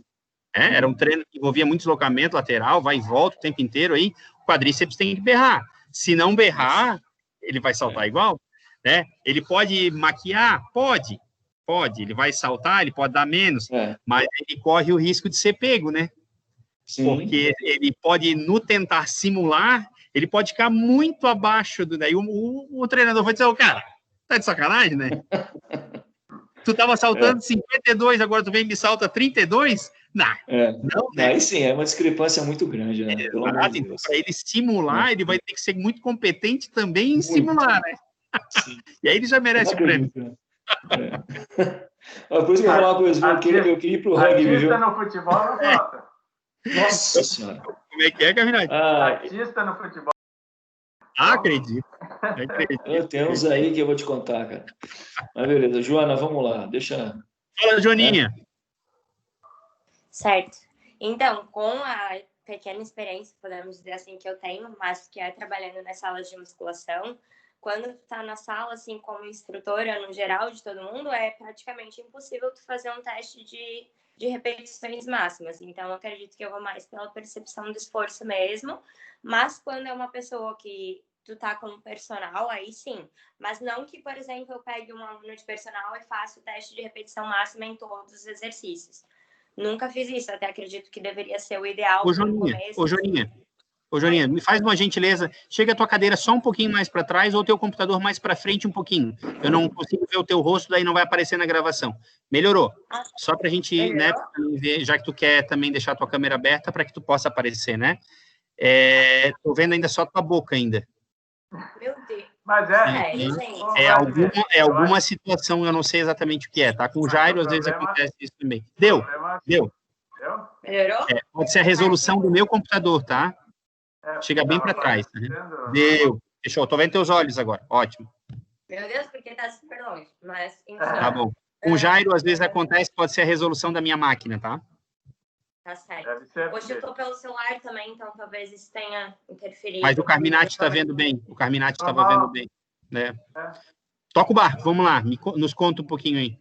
Era um treino que envolvia muito deslocamento lateral, vai e volta o tempo inteiro aí, o quadríceps tem que berrar. Se não berrar, ele vai saltar igual, né? Ele pode maquiar? Pode. Ele vai saltar, ele pode dar menos, mas ele corre o risco de ser pego, né? Sim. Porque ele pode, no tentar simular, ele pode ficar muito abaixo do... Daí o treinador vai dizer, cara, tá de sacanagem, né? Tu tava saltando 52, agora tu vem e me salta 32? Não, né? Aí sim, é uma discrepância muito grande, né? Então, para ele simular, ele vai ter que ser muito competente também em simular, né? E aí ele já merece o prêmio. Por isso que eu vou falar uma coisa, eu queria ir pro rugby, viu? Artista no futebol não falta. Nossa Senhora. Como é que é, Caminati? Artista no futebol. Acredito. Tem uns aí que eu vou te contar, cara. Mas beleza, Joana, vamos lá. Deixa... Fala, Joaninha. Certo. Então, com a pequena experiência, podemos dizer assim, que eu tenho, mas que é trabalhando nas salas de musculação, quando tu tá na sala, assim, como instrutora, no geral, de todo mundo, é praticamente impossível tu fazer um teste de repetições máximas. Então, eu acredito que eu vou mais pela percepção do esforço mesmo, mas quando é uma pessoa que tu tá como personal, aí sim. Mas não que, por exemplo, eu pegue um aluno de personal e faça o teste de repetição máxima em todos os exercícios. Nunca fiz isso, até acredito que deveria ser o ideal no começo. Ô, Joaninha, me faz uma gentileza, chega a tua cadeira só um pouquinho mais para trás ou o teu computador mais para frente um pouquinho. Eu não consigo ver o teu rosto, daí não vai aparecer na gravação. Melhorou. Só para a gente, né, ver, já que tu quer também deixar a tua câmera aberta para que tu possa aparecer, né? Tô vendo ainda só tua boca ainda. Meu Deus. Mas alguma situação, eu não sei exatamente o que é, tá? Com o Jairo, às vezes acontece isso também. Deu. Melhorou? Pode ser a resolução do meu computador, tá? Chega bem para trás. Né? Deu. Fechou. Tô vendo teus olhos agora. Ótimo. Meu Deus, porque tá super longe. Mas, enfim. Tá bom. Com o Jairo, às vezes acontece, pode ser a resolução da minha máquina, tá? Tá certo. Hoje eu tô pelo celular também, então talvez isso tenha interferido. Mas o Carminati está vendo bem. O Carminati estava vendo bem. Né? Toca o barco, vamos lá. Nos conta um pouquinho aí.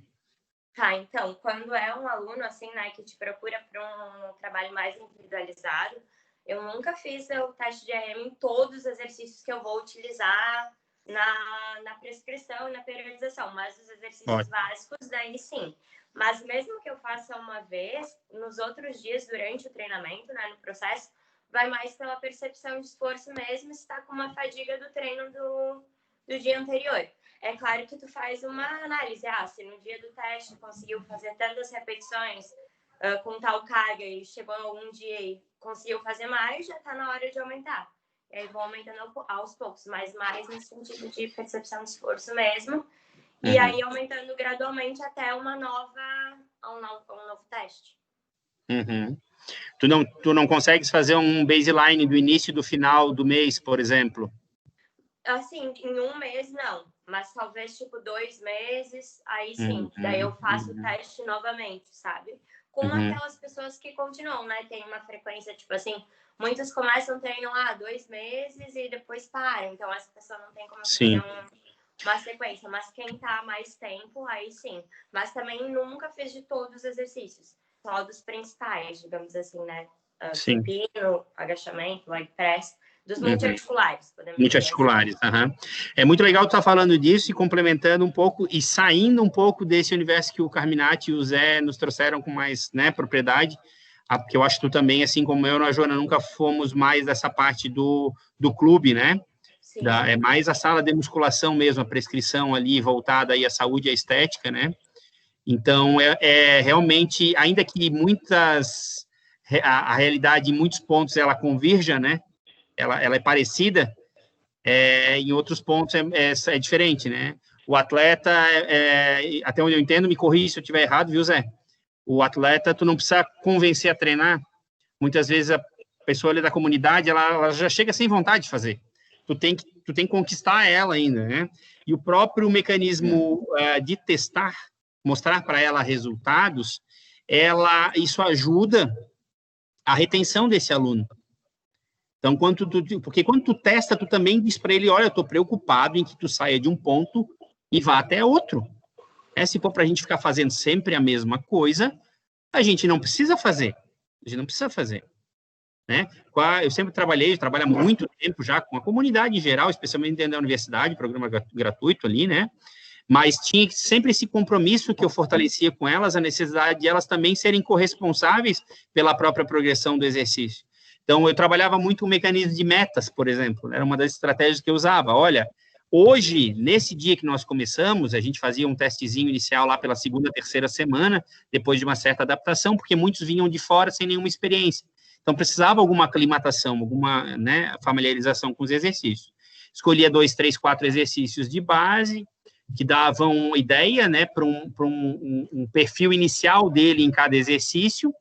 Tá, então, quando é um aluno, assim, né, que te procura para um trabalho mais individualizado, eu nunca fiz o teste de AM em todos os exercícios que eu vou utilizar na prescrição e na periodização, mas os exercícios básicos, daí sim. Mas mesmo que eu faça uma vez, nos outros dias, durante o treinamento, né, no processo, vai mais pela percepção de esforço mesmo, se está com uma fadiga do treino do dia anterior. É claro que tu faz uma análise, se no dia do teste conseguiu fazer tantas repetições com tal carga e chegou algum dia e conseguiu fazer mais, já está na hora de aumentar. E aí vou aumentando aos poucos, mas mais no sentido de percepção de esforço mesmo. E aí aumentando gradualmente até um novo teste. Tu não consegues fazer um baseline do início e do final do mês, por exemplo? Assim, em um mês não, mas talvez tipo 2 meses, aí sim. Daí eu faço o teste novamente, sabe? Com aquelas pessoas que continuam, né? Tem uma frequência, tipo assim, muitos começam treinam 2 meses e depois param. Então essa pessoa não tem como fazer uma sequência, mas quem tá há mais tempo, aí sim. Mas também nunca fiz de todos os exercícios, só dos principais, digamos assim, né? Supino, agachamento, leg press, dos multiarticulares. Multiarticulares, É muito legal tu estar falando disso e complementando um pouco e saindo um pouco desse universo que o Carminati e o Zé nos trouxeram com mais, né, propriedade, porque eu acho que tu também, assim como eu e a Joana, nunca fomos mais dessa parte do clube, né? É mais a sala de musculação mesmo, a prescrição ali voltada aí à saúde e à estética, né? Então, realmente, ainda que a realidade em muitos pontos ela convirja, né? Ela é parecida, em outros pontos é diferente, né? O atleta, até onde eu entendo, me corrija se eu estiver errado, viu, Zé? O atleta, tu não precisa convencer a treinar. Muitas vezes a pessoa ali da comunidade, ela já chega sem vontade de fazer. Tu tem que conquistar ela ainda, né? E o próprio mecanismo de testar, mostrar para ela resultados, isso ajuda a retenção desse aluno. Então, porque quando tu testa, tu também diz para ele, olha, eu estou preocupado em que tu saia de um ponto e vá até outro. Se for para a gente ficar fazendo sempre a mesma coisa, a gente não precisa fazer. Né? Eu sempre trabalho há muito tempo já com a comunidade em geral, especialmente dentro da universidade, programa gratuito ali, né? Mas tinha sempre esse compromisso que eu fortalecia com elas, a necessidade de elas também serem corresponsáveis pela própria progressão do exercício. Então, eu trabalhava muito o mecanismo de metas, por exemplo, era uma das estratégias que eu usava. Olha, hoje, nesse dia que nós começamos, a gente fazia um testezinho inicial lá pela 2ª, 3ª semana, depois de uma certa adaptação, porque muitos vinham de fora sem nenhuma experiência. Então, precisava alguma aclimatação, alguma, né, familiarização com os exercícios. Escolhia 2, 3, 4 exercícios de base, que davam uma ideia, né, para um perfil inicial dele em cada exercício,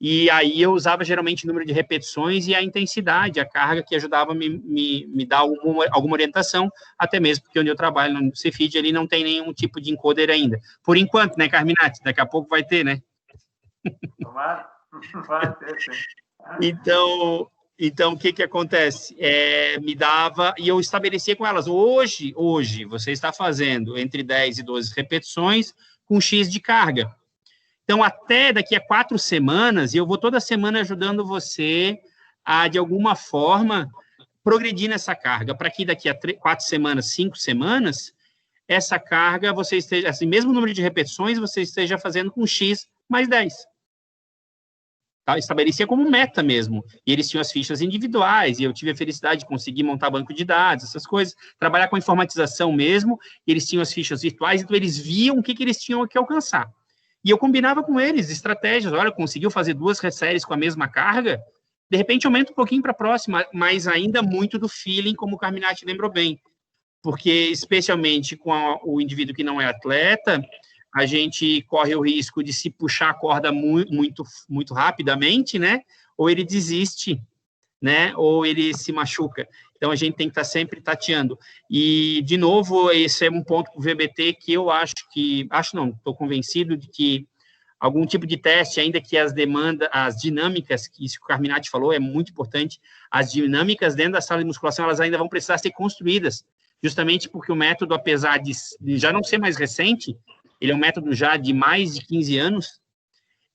E aí eu usava geralmente o número de repetições e a intensidade, a carga, que ajudava a me dar alguma orientação, até mesmo porque onde eu trabalho, no Cefid, ali não tem nenhum tipo de encoder ainda. Por enquanto, né, Carminati? Daqui a pouco vai ter, né? Vai ter, sim. Então, o que acontece? Me dava, e eu estabelecia com elas, hoje, você está fazendo entre 10 e 12 repetições com X de carga. Então, até daqui a 4 semanas, eu vou toda semana ajudando você a, de alguma forma, progredir nessa carga, para que daqui a 4 semanas, 5 semanas, essa carga, você esteja, assim, mesmo número de repetições, você esteja fazendo com X mais 10. Tá? Estabelecia como meta mesmo. E eles tinham as fichas individuais, e eu tive a felicidade de conseguir montar banco de dados, essas coisas, trabalhar com informatização mesmo, e eles tinham as fichas virtuais, então eles viam o que eles tinham que alcançar. E eu combinava com eles estratégias. Olha, conseguiu fazer 2 séries com a mesma carga? De repente, aumenta um pouquinho para a próxima, mas ainda muito do feeling, como o Carminati lembrou bem. Porque, especialmente com o indivíduo que não é atleta, a gente corre o risco de se puxar a corda muito rapidamente, né? Ou ele desiste, né? Ou ele se machuca. Então, a gente tem que estar sempre tateando. E, de novo, esse é um ponto para o VBT que eu estou convencido de que algum tipo de teste, ainda que as dinâmicas, que isso que o Carminati falou, é muito importante, as dinâmicas dentro da sala de musculação, elas ainda vão precisar ser construídas, justamente porque o método, apesar de já não ser mais recente, ele é um método já de mais de 15 anos,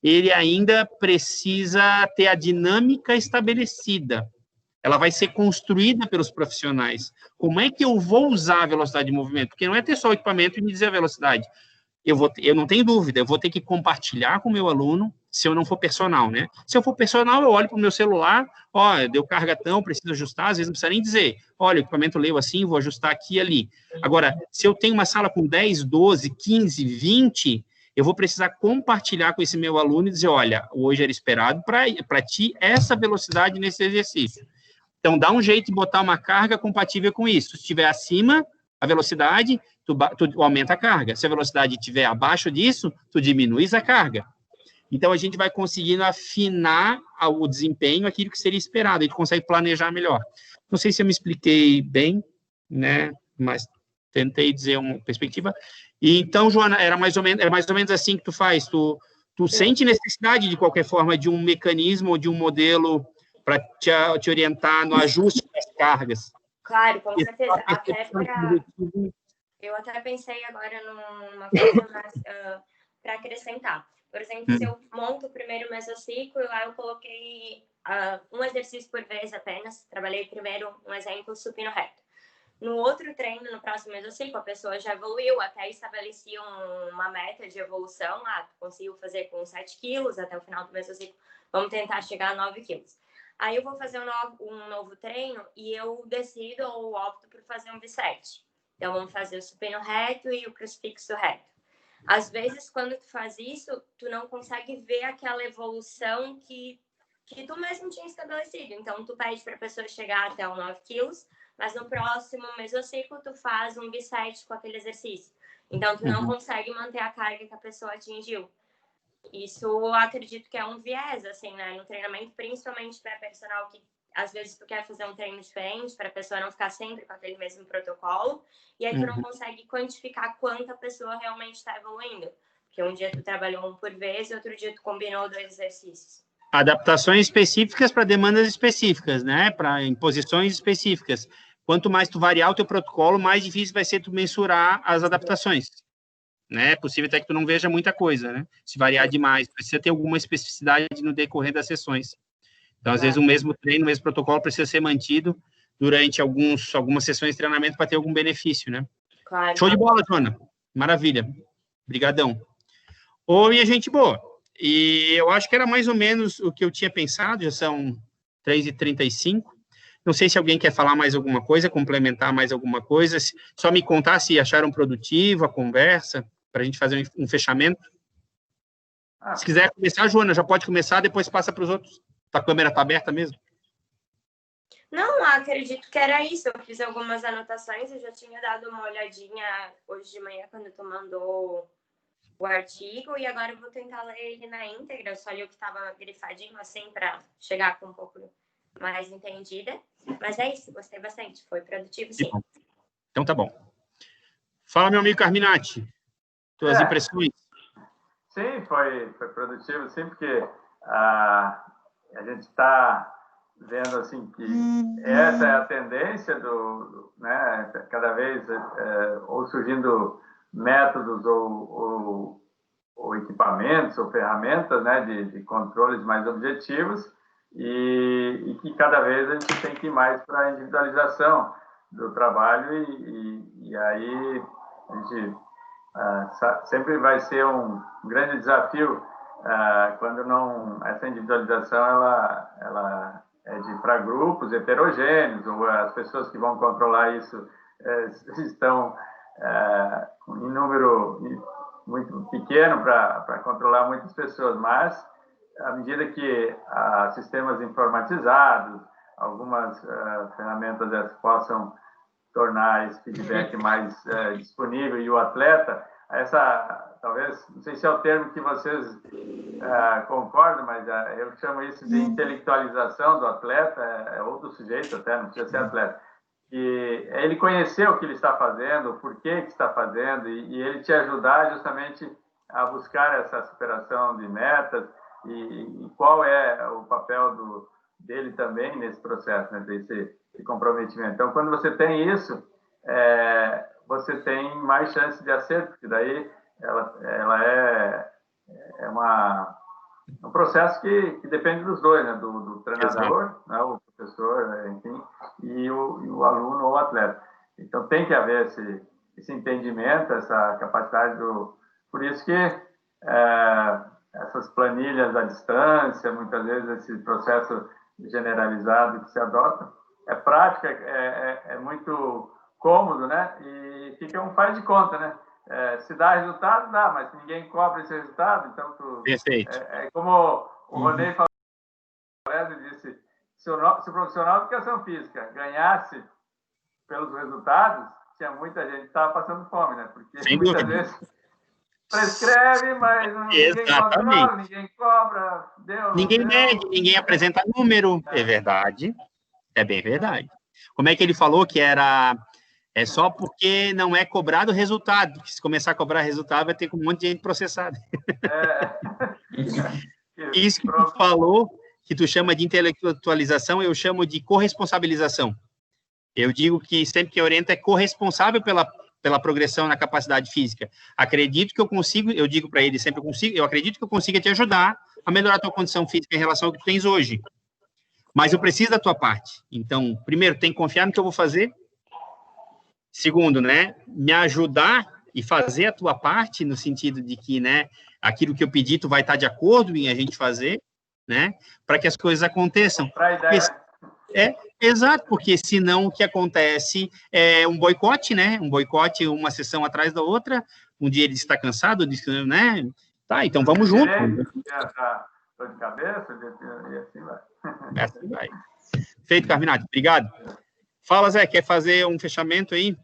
ele ainda precisa ter a dinâmica estabelecida. Ela vai ser construída pelos profissionais. Como é que eu vou usar a velocidade de movimento? Porque não é ter só o equipamento e me dizer a velocidade. Eu não tenho dúvida, eu vou ter que compartilhar com o meu aluno, se eu não for personal, né? Se eu for personal, eu olho para o meu celular, deu carga tão, preciso ajustar, às vezes não precisa nem dizer, olha, o equipamento leu assim, vou ajustar aqui e ali. Agora, se eu tenho uma sala com 10, 12, 15, 20, eu vou precisar compartilhar com esse meu aluno e dizer, olha, hoje era esperado para ti essa velocidade nesse exercício. Então, dá um jeito de botar uma carga compatível com isso. Se estiver acima, a velocidade, tu aumenta a carga. Se a velocidade estiver abaixo disso, tu diminui a carga. Então, a gente vai conseguindo afinar o desempenho, aquilo que seria esperado. A gente consegue planejar melhor. Não sei se eu me expliquei bem, né? Mas tentei dizer uma perspectiva. E, então, Joana, era mais ou menos assim que tu faz. Tu sente necessidade, de qualquer forma, de um mecanismo ou de um modelo para te orientar no ajuste das cargas? Claro, com certeza. Eu até pensei agora numa coisa para acrescentar. Por exemplo, se eu monto o primeiro mesociclo, lá eu coloquei um exercício por vez apenas. Trabalhei primeiro um exemplo supino reto. No outro treino, no próximo mesociclo, a pessoa já evoluiu, até estabelecia uma meta de evolução. Conseguiu fazer com 7 quilos até o final do mesociclo. Vamos tentar chegar a 9 quilos. Aí eu vou fazer um novo treino e eu decido ou opto por fazer um bisete. Então, vamos fazer o supino reto e o crucifixo reto. Às vezes, quando tu faz isso, tu não consegue ver aquela evolução que tu mesmo tinha estabelecido. Então, tu pede para a pessoa chegar até os 9 quilos, mas no próximo mesociclo, tu faz um bisete com aquele exercício. Então, tu não consegue manter a carga que a pessoa atingiu. Isso eu acredito que é um viés, assim, né? No treinamento, principalmente para personal que às vezes tu quer fazer um treino diferente para a pessoa não ficar sempre com aquele mesmo protocolo e aí tu não consegue quantificar quanto a pessoa realmente está evoluindo. Porque um dia tu trabalhou um por vez e outro dia tu combinou 2 exercícios. Adaptações específicas para demandas específicas, né? Para imposições específicas. Quanto mais tu variar o teu protocolo, mais difícil vai ser tu mensurar as adaptações. Né? É possível até que tu não veja muita coisa, né? Se variar demais, precisa ter alguma especificidade no decorrer das sessões. Então, às vezes, o mesmo treino, o mesmo protocolo precisa ser mantido durante algumas sessões de treinamento para ter algum benefício, né? Claro. Show de bola, Joana. Maravilha. Obrigadão. Minha gente boa. E eu acho que era mais ou menos o que eu tinha pensado, já são 3h35. Não sei se alguém quer falar mais alguma coisa, complementar mais alguma coisa, só me contar se acharam produtivo a conversa, para a gente fazer um fechamento. Se quiser começar, Joana, já pode começar, depois passa para os outros. A câmera está aberta mesmo? Não, acredito que era isso. Eu fiz algumas anotações, eu já tinha dado uma olhadinha hoje de manhã, quando tu mandou o artigo, e agora eu vou tentar ler ele na íntegra. Eu só li o que estava grifadinho, assim, para chegar com um pouco mais entendida. Mas é isso, gostei bastante. Foi produtivo, sim. Então tá bom. Fala, meu amigo Carminati, tuas impressões. Sim, foi produtivo, sim, porque a gente está vendo assim que essa é a tendência né, cada vez ou surgindo métodos ou equipamentos ou ferramentas, né, de controles mais objetivos e que cada vez a gente tem que ir mais para a individualização do trabalho e aí a gente sempre vai ser um grande desafio quando essa individualização ela é para grupos heterogêneos ou as pessoas que vão controlar isso estão em número muito pequeno para controlar muitas pessoas, mas à medida que sistemas informatizados, algumas ferramentas dessas possam tornar esse feedback mais disponível e o atleta, talvez, não sei se é o termo que vocês concordam, mas eu chamo isso de intelectualização do atleta, ou do sujeito até, não precisa ser atleta, e é ele conhecer o que ele está fazendo, o porquê que está fazendo, e ele te ajudar justamente a buscar essa superação de metas e qual é o papel dele também nesse processo, né, desse comprometimento. Então, quando você tem isso, você tem mais chance de acerto, porque daí ela é um processo que depende dos dois, né? Do treinador, né? O professor, enfim, e o aluno ou o atleta. Então, tem que haver esse entendimento, essa capacidade Por isso que essas planilhas à distância, muitas vezes esse processo generalizado que se adota, é prática, é muito cômodo, né? E fica um faz de conta, né? Se dá resultado, dá, mas ninguém cobra esse resultado, então Perfeito. É como o Ronei falou, ele disse, se o profissional de educação física ganhasse pelos resultados, tinha muita gente que estava passando fome, né? Porque Sem muitas dúvida. vezes prescreve, mas ninguém controla, ninguém cobra, ninguém mede, ninguém apresenta número. É verdade, é bem verdade. Como é que ele falou que é só porque não é cobrado resultado, porque se começar a cobrar resultado vai ter um monte de gente processada. Isso que tu falou, que tu chama de intelectualização, eu chamo de corresponsabilização. Eu digo que sempre que oriento é corresponsável pela progressão na capacidade física. Acredito que eu consigo, eu digo para ele sempre eu acredito que eu consiga te ajudar a melhorar a tua condição física em relação ao que tu tens hoje. Mas eu preciso da tua parte. Então, primeiro, tem que confiar no que eu vou fazer. Segundo, né, me ajudar e fazer a tua parte no sentido de que, né, aquilo que eu pedi tu vai estar de acordo em a gente fazer, né, para que as coisas aconteçam. Exato, porque senão o que acontece é um boicote, né? Um boicote, uma sessão atrás da outra. Um dia ele está cansado, né? Tá, então vamos junto. Dor de cabeça, e assim vai. Assim vai. Feito, Carminati. Obrigado. Fala, Zé, quer fazer um fechamento aí?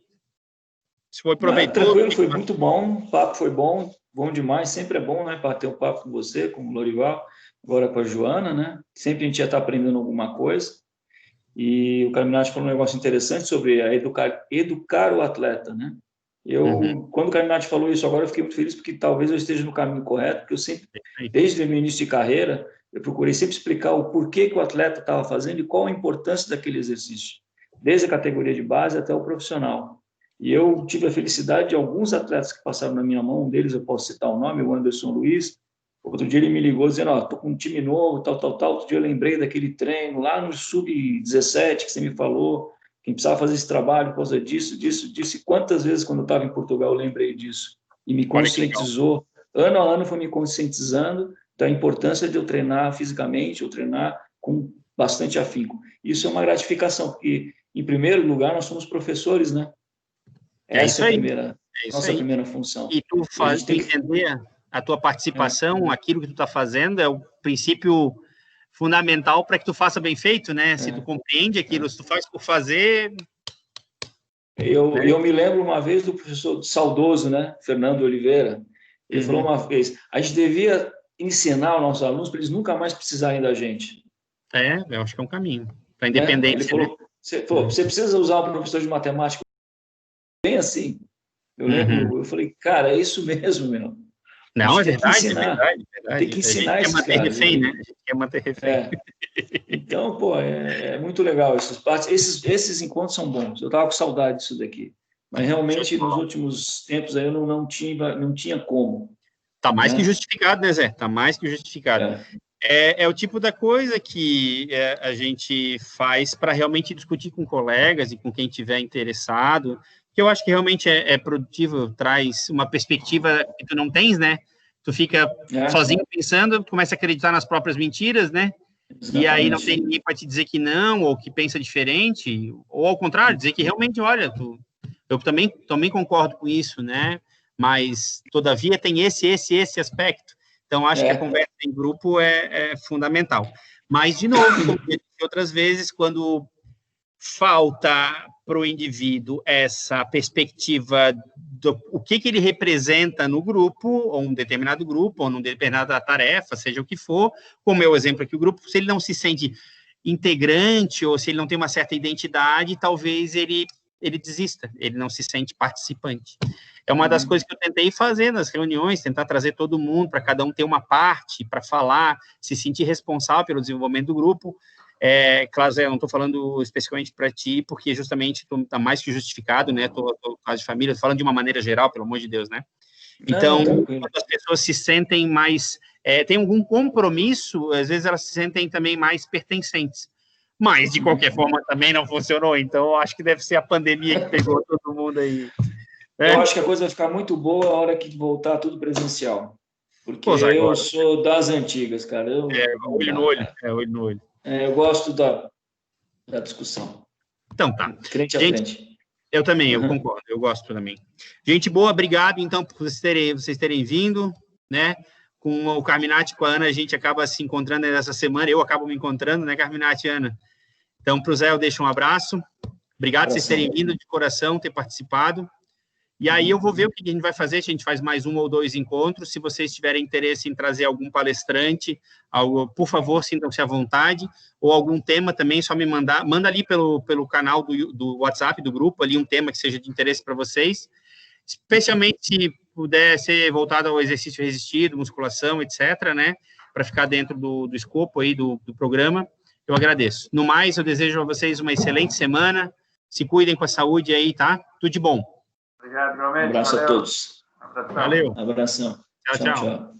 Se foi proveitoso. Tranquilo, foi muito bom. O papo foi bom demais. Sempre é bom, né? Bater um papo com você, com o Lorival, agora com a Joana, né? Sempre a gente já está aprendendo alguma coisa. E o Carminati falou um negócio interessante sobre educar o atleta, né? Quando o Carminati falou isso agora, eu fiquei muito feliz porque talvez eu esteja no caminho correto, porque eu sempre, desde o meu início de carreira, eu procurei sempre explicar o porquê que o atleta estava fazendo e qual a importância daquele exercício, desde a categoria de base até o profissional. E eu tive a felicidade de alguns atletas que passaram na minha mão, um deles eu posso citar o nome, o Anderson Luiz. Outro dia ele me ligou dizendo, estou com um time novo, tal. Outro dia eu lembrei daquele treino lá no Sub-17 que você me falou, que precisava fazer esse trabalho por causa disso. E quantas vezes quando eu estava em Portugal eu lembrei disso. E me conscientizou. Ano a ano foi me conscientizando da importância de eu treinar fisicamente, eu treinar com bastante afinco. Isso é uma gratificação, porque, em primeiro lugar, nós somos professores, né? Essa é a nossa primeira função. E tu faz entender a tua participação, aquilo que tu está fazendo, é o princípio fundamental para que tu faça bem feito, né? Se tu compreende aquilo, se tu faz por fazer... Eu me lembro uma vez do professor saudoso, né? Fernando Oliveira, Ele falou uma vez, a gente devia ensinar os nossos alunos para eles nunca mais precisarem da gente. Eu acho que é um caminho para independência. Ele falou, você precisa usar um professor de matemática bem assim. Eu lembro, eu falei, cara, é isso mesmo, meu. Não, é verdade. Tem que ensinar esses caras. A gente quer manter refém. Então, pô, é muito legal essas partes. Esses encontros são bons. Eu estava com saudade disso daqui. Mas realmente, nos últimos tempos, aí eu não tinha como. Está mais que justificado, né, Zé? Está mais que justificado. É o tipo da coisa que a gente faz para realmente discutir com colegas e com quem estiver interessado, que eu acho que realmente é produtivo, traz uma perspectiva que tu não tens, né? Tu fica sozinho pensando, começa a acreditar nas próprias mentiras, né? Exatamente. E aí não tem ninguém para te dizer que não, ou que pensa diferente, ou ao contrário, dizer que realmente, olha, eu também concordo com isso, né? Mas, todavia, tem esse aspecto. Então, acho que a conversa em grupo é fundamental. Mas, de novo, como eu disse outras vezes, quando falta para o indivíduo essa perspectiva do o que ele representa no grupo, ou um determinado grupo, ou numa determinada tarefa, seja o que for, como é o meu exemplo aqui, o grupo, se ele não se sente integrante, ou se ele não tem uma certa identidade, talvez ele desista, ele não se sente participante. É uma das coisas que eu tentei fazer nas reuniões, tentar trazer todo mundo, para cada um ter uma parte, para falar, se sentir responsável pelo desenvolvimento do grupo. Claro, Zé, eu não estou falando especificamente para ti, porque justamente está mais que justificado, né? Estou caso de família, falando de uma maneira geral, pelo amor de Deus, né? Então, quando as pessoas se sentem mais, têm algum compromisso, às vezes elas se sentem também mais pertencentes. Mas, de qualquer forma, também não funcionou. Então, acho que deve ser a pandemia que pegou todo mundo aí. Eu acho que a coisa vai ficar muito boa a hora que voltar tudo presencial. Porque eu sou das antigas, cara. Olho no olho. Eu gosto da discussão. Então, tá. Frente a frente. Eu também, eu concordo. Eu gosto também. Gente boa, obrigado, então, por vocês terem vindo, né? Com o Carminati, com a Ana, a gente acaba se encontrando nessa semana. Eu acabo me encontrando, né, Carminati e Ana? Então, para o Zé, eu deixo um abraço. Obrigado por vocês terem vindo de coração, ter participado. E aí eu vou ver o que a gente vai fazer, se a gente faz mais 1 ou 2 encontros. Se vocês tiverem interesse em trazer algum palestrante, por favor, sintam-se à vontade. Ou algum tema também, só me manda ali pelo canal do WhatsApp, do grupo, ali um tema que seja de interesse para vocês. Especialmente se puder ser voltado ao exercício resistido, musculação, etc., né? Para ficar dentro do escopo aí do programa. Eu agradeço. No mais, eu desejo a vocês uma excelente semana. Se cuidem com a saúde aí, tá? Tudo de bom. Obrigado, igualmente. Um abraço a todos. Valeu. Abração. Tchau.